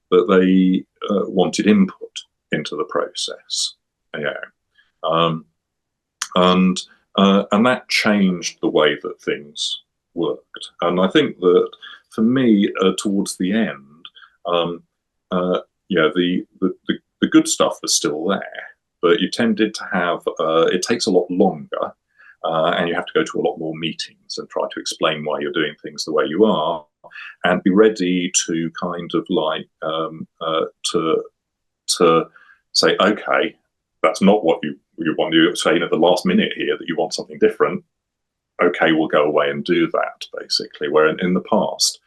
But they wanted input into the process. And that changed the way that things worked. And I think that for me, towards the end, the good stuff was still there, but you tended to have it takes a lot longer, and you have to go to a lot more meetings and try to explain why you're doing things the way you are, and be ready to kind of like to say, okay, that's not what you want. You're saying at the last minute here that you want something different. Okay, we'll go away and do that, basically. Where in the past,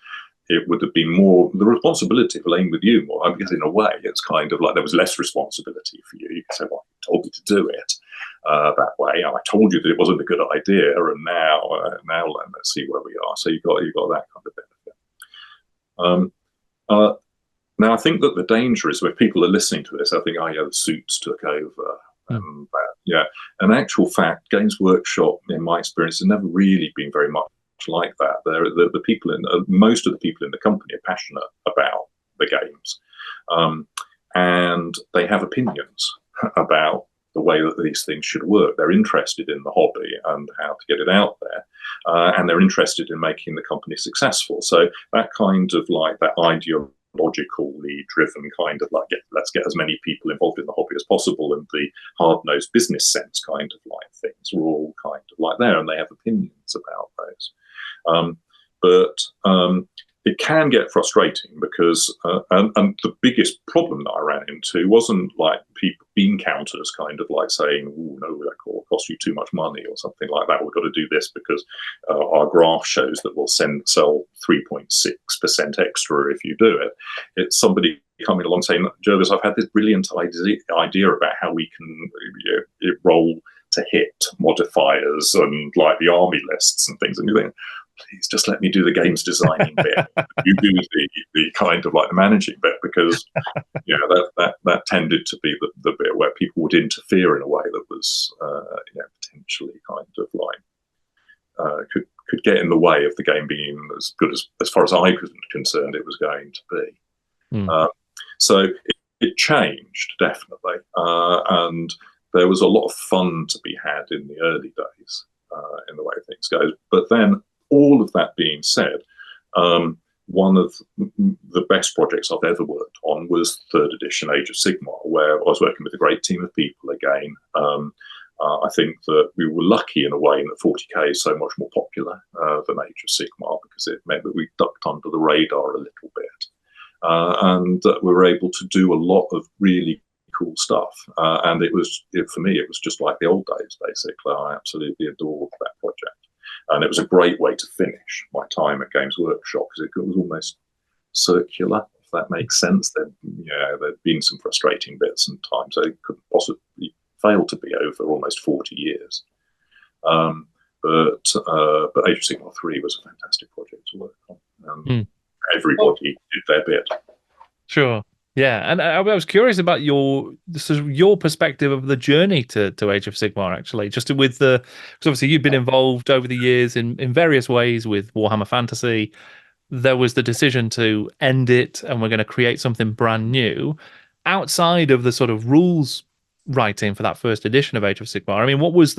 it would have been more the responsibility of laying with you more. I guess in a way, it's kind of like there was less responsibility for you. You can say, well, you told me to do it that way. I told you that it wasn't a good idea, and now let's see where we are. So you got that kind of benefit. Now, I think that the danger is when people are listening to this, I think, oh yeah, the suits took over. Yeah, in actual fact, Games Workshop, in my experience, has never really been very much like that. The people most of the people in the company are passionate about the games, and they have opinions about the way that these things should work. They're interested in the hobby and how to get it out there, and they're interested in making the company successful. So that kind of like that ideologically driven kind of like let's get as many people involved in the hobby as possible, and the hard-nosed business sense kind of like things are all kind of like there, and they have opinions about those. But it can get frustrating because, and the biggest problem that I ran into wasn't like bean counters kind of like saying, oh, no, that will cost you too much money or something like that. We've got to do this because our graph shows that we'll sell 3.6% extra if you do it. It's somebody coming along saying, Jervis, I've had this brilliant idea about how we can roll to hit modifiers and like the army lists and things. And you think, please just let me do the games designing bit. You do the kind of like the managing bit, because that tended to be the bit where people would interfere in a way that was potentially kind of like could get in the way of the game being as good as far as I was concerned it was going to be. So it changed definitely, and there was a lot of fun to be had in the early days in the way things go. But then, all of that being said, one of the best projects I've ever worked on was 3rd edition Age of Sigmar, where I was working with a great team of people again. I think that we were lucky in a way in that 40k is so much more popular than Age of Sigmar, because it meant that we ducked under the radar a little bit. And we were able to do a lot of really cool stuff. And for me, it was just like the old days, basically. I absolutely adored that project. And it was a great way to finish my time at Games Workshop, because it was almost circular, if that makes sense. There'd been some frustrating bits and times, so it couldn't possibly fail to be over almost 40 years. But Age of Sigmar 3 was a fantastic project to work on. Everybody did their bit. Sure. Yeah, and I was curious about your perspective of the journey to Age of Sigmar, actually, just with because obviously you've been involved over the years in various ways with Warhammer Fantasy. There was the decision to end it, and we're going to create something brand new outside of the sort of rules writing for that first edition of Age of Sigmar. I mean, what was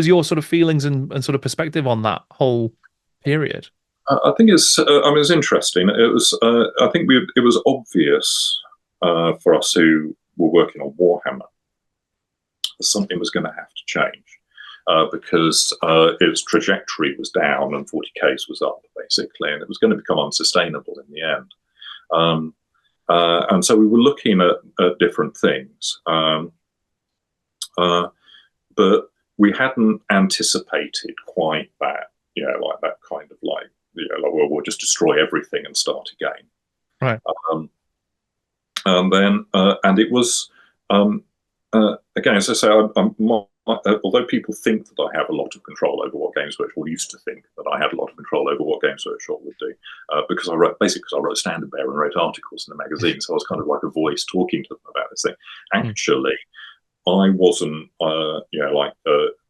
your sort of feelings and sort of perspective on that whole period? I think it's interesting. It was. I think it was obvious for us who were working on Warhammer that something was going to have to change because its trajectory was down and 40Ks was up, basically, and it was going to become unsustainable in the end. And so we were looking at different things, but we hadn't anticipated quite that. Like that kind of like. We'll just destroy everything and start again. Right. And then, and it was, again, as I say, although people think that I have a lot of control over what Games Workshop, or used to think that I had a lot of control over what Games Workshop would do, because I wrote Standard Bearer and wrote articles in the magazine, so I was kind of like a voice talking to them about this thing. Actually, I wasn't,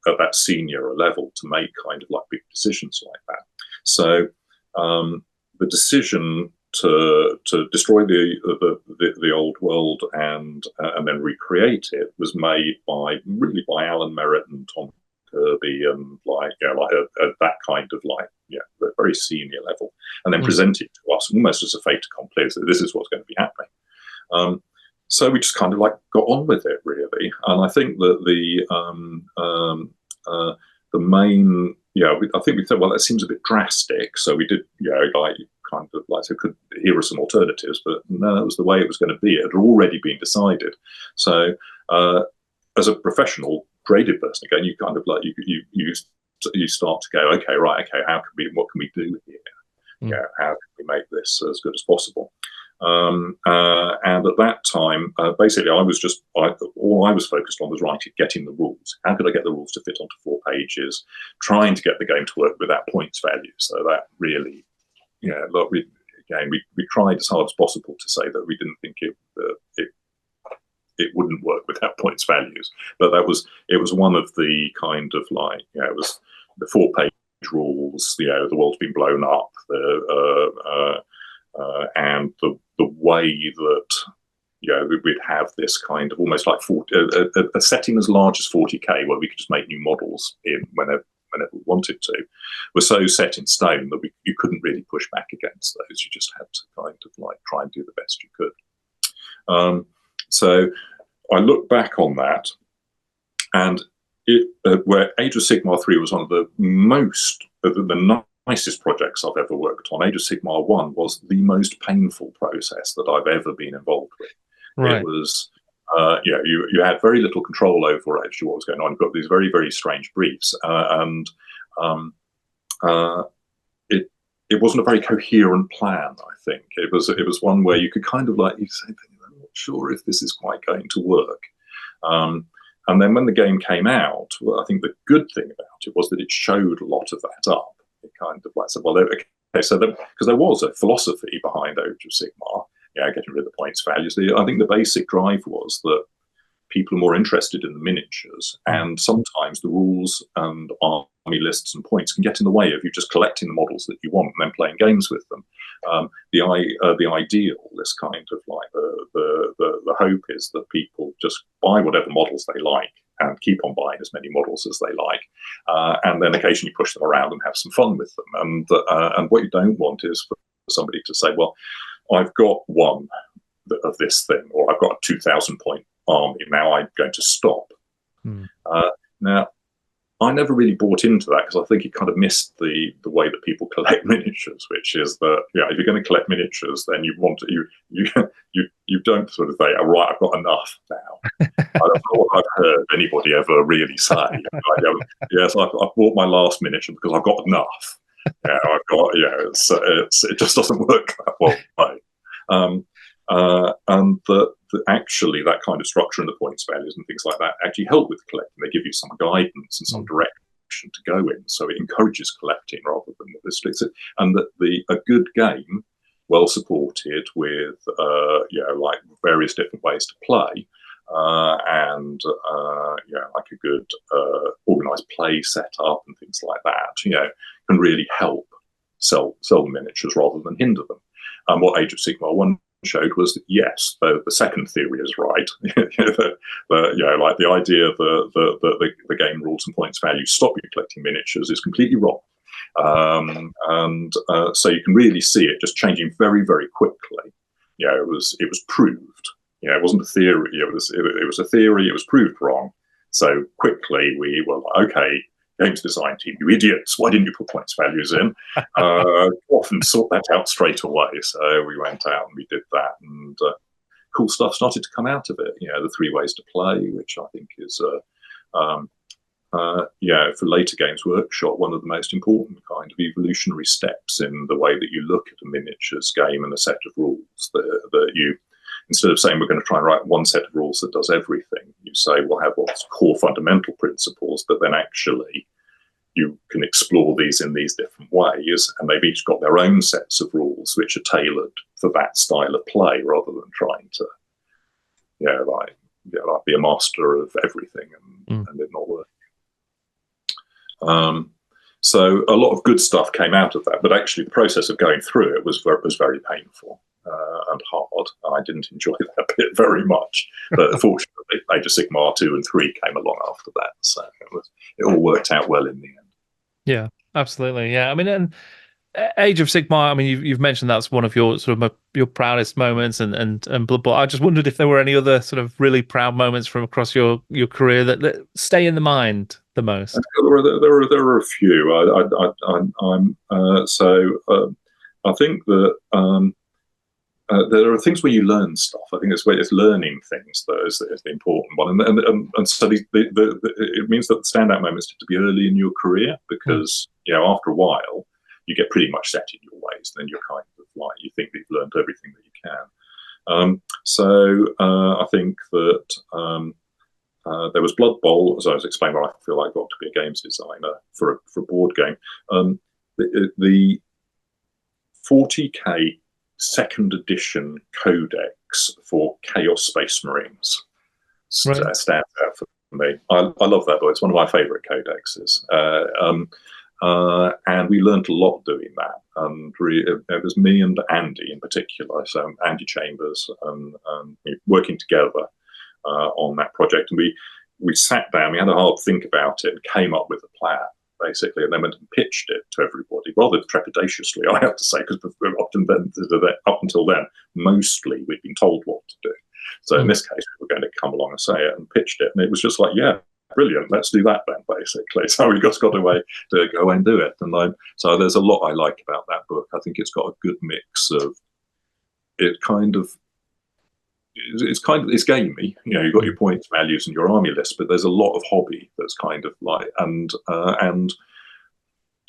at that senior level to make kind of like big decisions like that. So the decision to destroy the old world and then recreate it was made by Alan Merritt and Tom Kirby and that kind of a very senior level, and then presented to us almost as a fait accompli. So this is what's going to be happening. So we just kind of like got on with it, really. And I think that the main, I think we thought, well, that seems a bit drastic. So we did, like kind of like, so here are some alternatives, but no, that was the way it was going to be. It had already been decided. So as a professional graded person, again, you kind of like you start to go, okay, right, okay, what can we do here? How can we make this as good as possible? And at that time, basically, all I was focused on was getting the rules. How could I get the rules to fit onto 4 pages? Trying to get the game to work without points value. So that really, look, we tried as hard as possible to say that we didn't think it wouldn't work without points values. But it was one of the kind of like, it was the 4-page rules. The world's been blown up. And the way that we'd have this kind of almost like a setting as large as 40k, where we could just make new models in whenever we wanted to, was so set in stone that you couldn't really push back against those. You just had to kind of like try and do the best you could. So I look back on that, and where Age of Sigmar 3 was one of the nicest projects I've ever worked on. Age of Sigmar 1 was the most painful process that I've ever been involved with. Right. It was, you had very little control over actually what was going on. You've got these very, very strange briefs, and it wasn't a very coherent plan. I think it was one where you could kind of like, you say, I'm not sure if this is quite going to work. And then when the game came out, well, I think the good thing about it was that it showed a lot of that up. It kind of like said, well, okay, so because there was a philosophy behind Age of Sigmar, getting rid of the points values. I think the basic drive was that people are more interested in the miniatures, and sometimes the rules and army lists and points can get in the way of you just collecting the models that you want and then playing games with them. The ideal, this kind of like the hope is that people just buy whatever models they like and keep on buying as many models as they like, and then occasionally push them around and have some fun with them. And what you don't want is for somebody to say, well, I've got one of this thing, or I've got a 2,000 point army, now I'm going to stop. Now, I never really bought into that, because I think it kind of missed the way that people collect miniatures, which is that if you're going to collect miniatures, then you want to, you don't sort of say, oh, right, I've got enough now. I don't know what I've heard anybody ever really say. Yes, I've bought my last miniature because I've got enough. I've got, it just doesn't work that way. And actually that kind of structure and the points values and things like that actually help with collecting. They give you some guidance and some direction to go in, so it encourages collecting rather than the restricts it. And that a good game, well supported with like various different ways to play, and like a good organized play setup and things like that, can really help sell the miniatures rather than hinder them. And what Age of Sigmar 1 showed was that yes, the second theory is right. Like the idea that the game rules and points values stop you collecting miniatures is completely wrong. So you can really see it just changing very, very quickly. It was proved. It wasn't a theory. It was a theory. It was proved wrong. So quickly we were like, okay, games design team, you idiots, why didn't you put points values in? Often sort that out straight away. So we went out and we did that, and cool stuff started to come out of it. The 3 ways to play, which I think is, for later Games Workshop, one of the most important kind of evolutionary steps in the way that you look at a miniatures game and a set of rules. That you, instead of saying we're going to try and write one set of rules that does everything, you say we'll have what's core fundamental principles, but then actually you can explore these in these different ways, and they've each got their own sets of rules which are tailored for that style of play, rather than trying to, like be a master of everything and it not work. So a lot of good stuff came out of that, but actually the process of going through it was very painful and hard. I didn't enjoy that bit very much, but fortunately Age of Sigmar 2 and 3 came along after that, so it all worked out well in the end. Yeah, absolutely. Yeah, I mean, and Age of Sigmar, I mean, you've mentioned that's one of your sort of your proudest moments, and Blood Bowl. I just wondered if there were any other sort of really proud moments from across your career that stay in the mind the most. There are a few. I think that there are things where you learn stuff. I think it's learning things that is the important one, and so it means that the standout moments tend to be early in your career because after a while you get pretty much set in your ways. Then you're kind of like you think that you've learned everything that you can. I think that there was Blood Bowl, as I was explaining, where I feel like I got to be a games designer for a board game. The 40k second edition codex for Chaos Space Marines stands out for me. I love that book. It's one of my favourite codexes. And we learnt a lot doing that. And it was me and Andy in particular, so Andy Chambers, and working together on that project. And we sat down, we had a hard think about it, and came up with a plan, basically, and then went and pitched it to everybody, rather trepidatiously, I have to say, because up until then, mostly we'd been told what to do. So in this case, we were going to come along and say it, and pitched it, and it was just like, yeah, brilliant, let's do that then, basically. So we just got away to go away and do it. And so there's a lot I like about that book. I think it's got a good mix of it's gamey, you've got your points, values, and your army list, but there's a lot of hobby that's kind of like and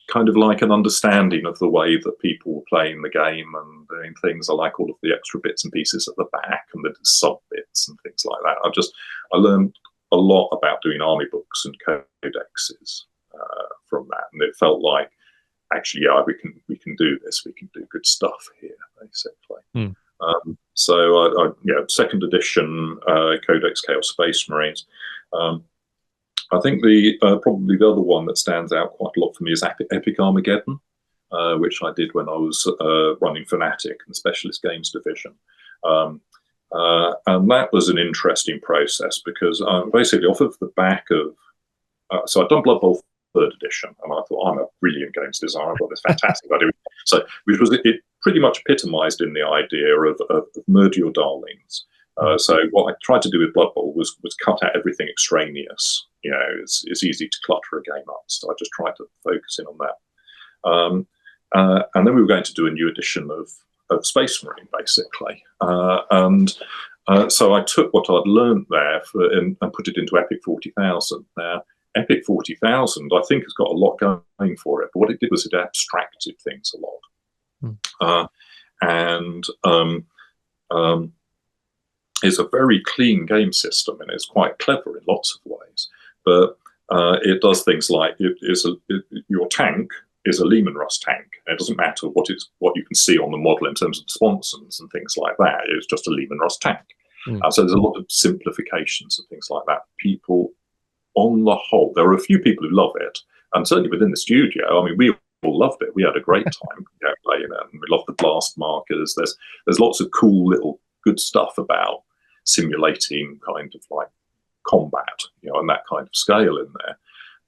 kind of like an understanding of the way that people were playing the game and doing things. I like all of the extra bits and pieces at the back and the sub bits and things like that. I learned a lot about doing army books and codexes from that, and it felt like actually, we can do this. We can do good stuff here, basically. Second edition Codex Chaos Space Marines. I think probably the other one that stands out quite a lot for me is Epic Armageddon, which I did when I was running Fanatic and the Specialist Games Division. And that was an interesting process because basically off of the back of... so I'd done Blood Bowl 3rd edition, and I thought, I'm a brilliant games designer, I've got this fantastic idea. So it pretty much epitomised in the idea of murder your darlings. So what I tried to do with Blood Bowl was cut out everything extraneous. It's easy to clutter a game up, so I just tried to focus in on that. And then we were going to do a new edition of Space Marine, basically. So I took what I'd learned there and put it into Epic 40,000. Now, Epic 40,000, I think, has got a lot going for it, but what it did was it abstracted things a lot. It's a very clean game system, and it's quite clever in lots of ways. But it does things like your tank is a Lehman Russ tank. It doesn't matter what you can see on the model in terms of the sponsons and things like that. It's just a Lehman Russ tank. So there's a lot of simplifications and things like that. People, on the whole, there are a few people who love it, and certainly within the studio, I mean, we all loved it. We had a great time playing it, and we loved the blast markers. There's lots of cool little good stuff about simulating kind of like combat, and that kind of scale in there.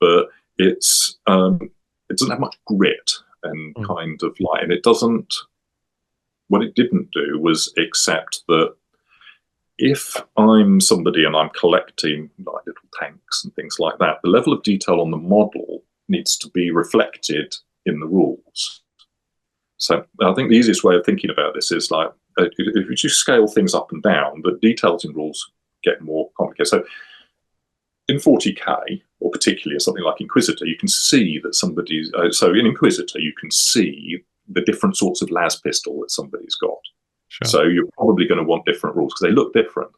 But it doesn't have much grit and kind of like, and it doesn't. What it didn't do was accept that if I'm somebody and I'm collecting like little tanks and things like that, the level of detail on the model needs to be reflected in the rules. So I think the easiest way of thinking about this is like, if you scale things up and down, the details in rules get more complicated. So in 40k, or particularly something like Inquisitor, you can see that somebody's... so in Inquisitor, you can see the different sorts of las pistol that somebody's got. Sure. So you're probably going to want different rules because they look different.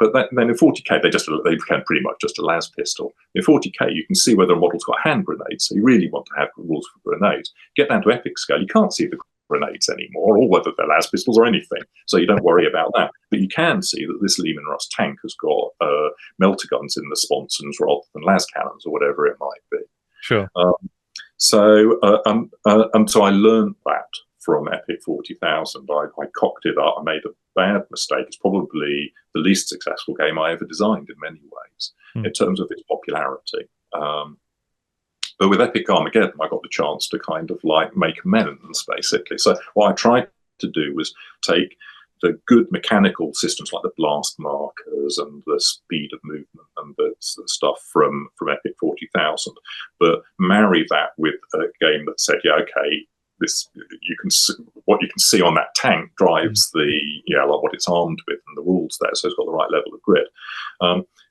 But then in 40k, they become pretty much just a las pistol. In 40k, you can see whether a model's got hand grenades, so you really want to have rules for grenades. Get down to epic scale, you can't see the grenades anymore, or whether they're las pistols or anything, so you don't worry about that. But you can see that this Lehman Russ tank has got melter guns in the sponsons rather than las cannons or whatever it might be. Sure. So I learned that from Epic 40,000. I cocked it up. I made a bad mistake. It's probably the least successful game I ever designed in many ways in terms of its popularity. But with Epic Armageddon, I got the chance to kind of like make amends, basically. So what I tried to do was take the good mechanical systems like the blast markers and the speed of movement and the stuff from Epic 40,000, but marry that with a game that said, yeah, okay, this what you can see on that tank drives the like what it's armed with and the rules there, so it's got the right level of grid.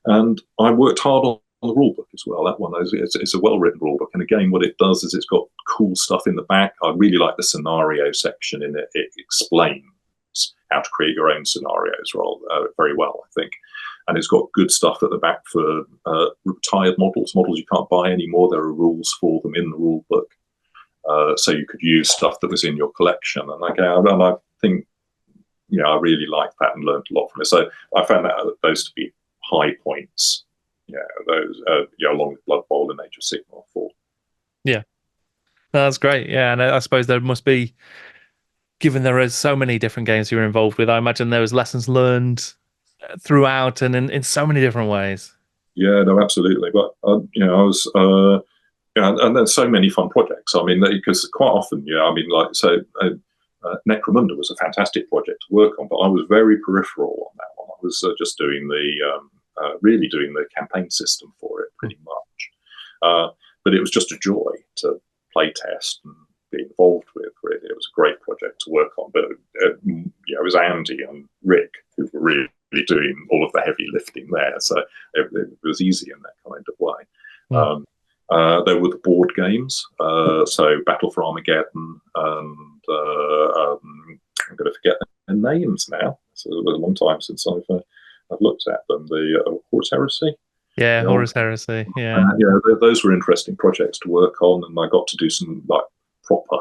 And I worked hard on the rule book as well. That one it's a well-written rule book, and again, what it does is it's got cool stuff in the back. I really like the scenario section in it. It explains how to create your own scenarios very well, I think. And it's got good stuff at the back for retired models you can't buy anymore. There are rules for them in the rule book. So you could use stuff that was in your collection. And I think, I really liked that and learned a lot from it. So I found those to be high points. Those, along with Blood Bowl and Age of Sigmar 4. Yeah. No, that's great. Yeah. And I suppose there must be, given there is so many different games you're involved with, I imagine there was lessons learned throughout and in so many different ways. Yeah, no, absolutely. But, I was, and there's so many fun projects. I mean, because quite often, Necromunda was a fantastic project to work on, but I was very peripheral on that one. I was just doing really doing the campaign system for it pretty much. But it was just a joy to play test and be involved with. Really, it was a great project to work on. But it was Andy and Rick who were really doing all of the heavy lifting there, so it was easy in that kind of way. There were the board games, so Battle for Armageddon, and I'm going to forget their names now. So it was a long time since I've looked at them. The Horus Heresy. Yeah, Horus Heresy. Yeah, those were interesting projects to work on, and I got to do some like proper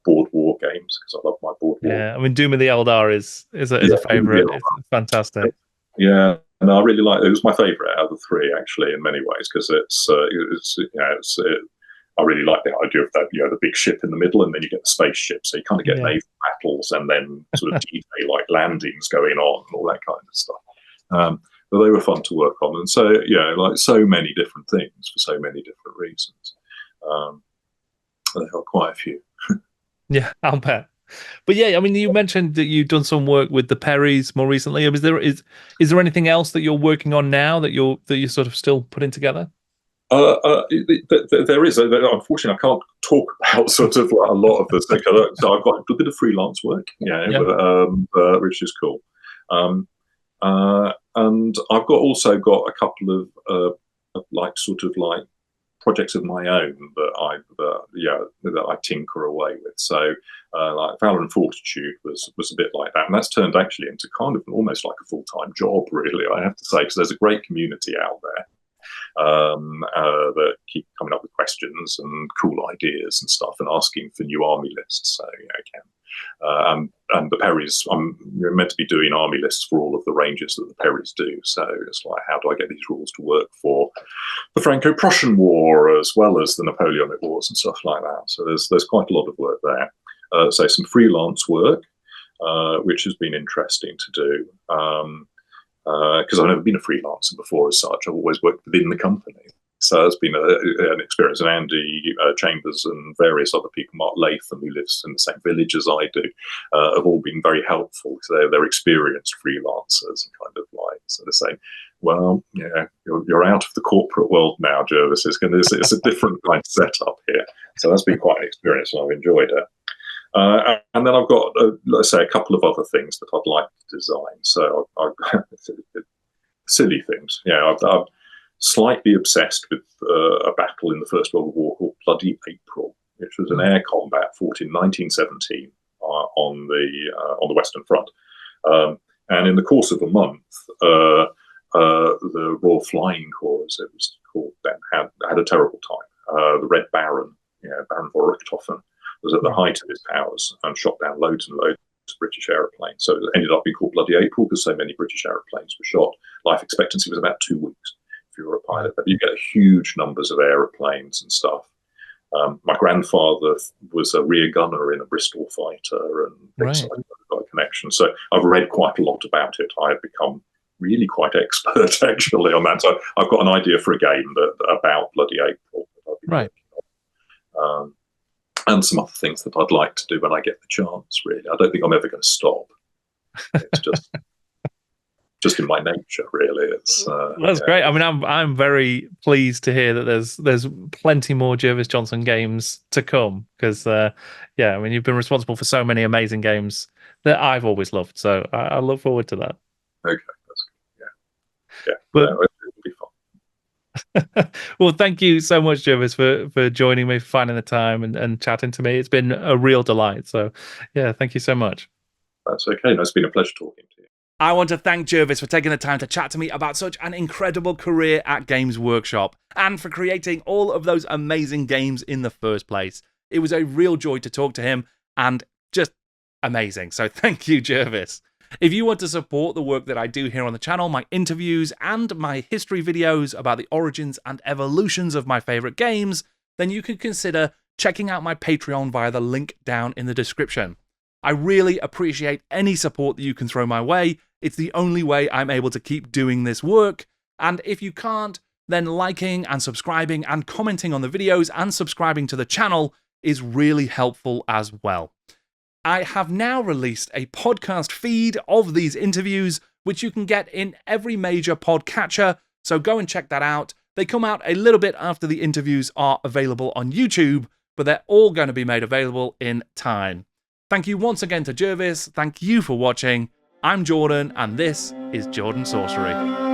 board war games because I love my board war. Yeah, I mean, Doom of the Eldar is a favourite. It's fantastic. Yeah, and I really like it. It was my favourite out of the three, actually, in many ways, because I really like the idea of that, the big ship in the middle, and then you get the spaceship, so you kind of get naval battles and then sort of D-Day like landings going on and all that kind of stuff. But they were fun to work on, and so like so many different things for so many different reasons. There are quite a few. Yeah, I'll bet. But yeah, I mean, you mentioned that you've done some work with the Perrys more recently. Is there anything else that you're working on now that you're sort of still putting together? There is. Unfortunately, I can't talk about sort of a lot of this. So I've got a bit of freelance work, which is cool. And I've also got a couple of projects of my own that I tinker away with. So like Valor and Fortitude was a bit like that, and that's turned actually into kind of almost like a full-time job, really, I have to say, because there's a great community out there that keep coming up with questions and cool ideas and stuff and asking for new army lists. So and the Perrys, I'm meant to be doing army lists for all of the ranges that the Perrys do. So it's like, how do I get these rules to work for the Franco-Prussian War as well as the Napoleonic Wars and stuff like that? So there's quite a lot of work there. So some freelance work, which has been interesting to do. Because I've never been a freelancer before as such. I've always worked within the company. So it's been an experience. And Andy Chambers and various other people, Mark Latham, who lives in the same village as I do, have all been very helpful because they're experienced freelancers and kind of like sort of saying, well, you're out of the corporate world now, Jervis. It's a different kind of setup here. So that's been quite an experience, and I've enjoyed it. And then I've got, let's say, a couple of other things that I'd like to design. So I've silly things. I'm slightly obsessed with a battle in the First World War called Bloody April, which was an air combat fought in 1917 on the Western Front. And in the course of a month, the Royal Flying Corps, as it was called then, had a terrible time. The Red Baron, Baron von Richthofen, was at the height of his powers and shot down loads and loads of British aeroplanes. So it ended up being called Bloody April because so many British aeroplanes were shot. Life expectancy was about 2 weeks if you were a pilot. But you get huge numbers of aeroplanes and stuff. My grandfather was a rear gunner in a Bristol fighter, and so I've got a connection. So I've read quite a lot about it. I have become really quite expert actually on that. So I've got an idea for a game about Bloody April. Right. and some other things that I'd like to do when I get the chance. Really, I don't think I'm ever going to stop. It's just in my nature, really. It's that's great. I mean, I'm very pleased to hear that there's plenty more Jervis Johnson games to come, because I mean, you've been responsible for so many amazing games that I've always loved. So I look forward to that. Okay, that's good. Yeah, but it'll be fun. Well, thank you so much, Jervis, for joining me, for finding the time and chatting to me. It's been a real delight. So yeah, thank you so much. That's okay. No, it's been a pleasure talking to you. I want to thank Jervis for taking the time to chat to me about such an incredible career at Games Workshop and for creating all of those amazing games in the first place. It was a real joy to talk to him and just amazing. So thank you, Jervis. If you want to support the work that I do here on the channel, my interviews and my history videos about the origins and evolutions of my favourite games, then you can consider checking out my Patreon via the link down in the description. I really appreciate any support that you can throw my way. It's the only way I'm able to keep doing this work. And if you can't, then liking and subscribing and commenting on the videos and subscribing to the channel is really helpful as well. I have now released a podcast feed of these interviews, which you can get in every major podcatcher, so go and check that out. They come out a little bit after the interviews are available on YouTube, but they're all going to be made available in time. Thank you once again to Jervis. Thank you for watching. I'm Jordan, and this is Jordan Sorcery.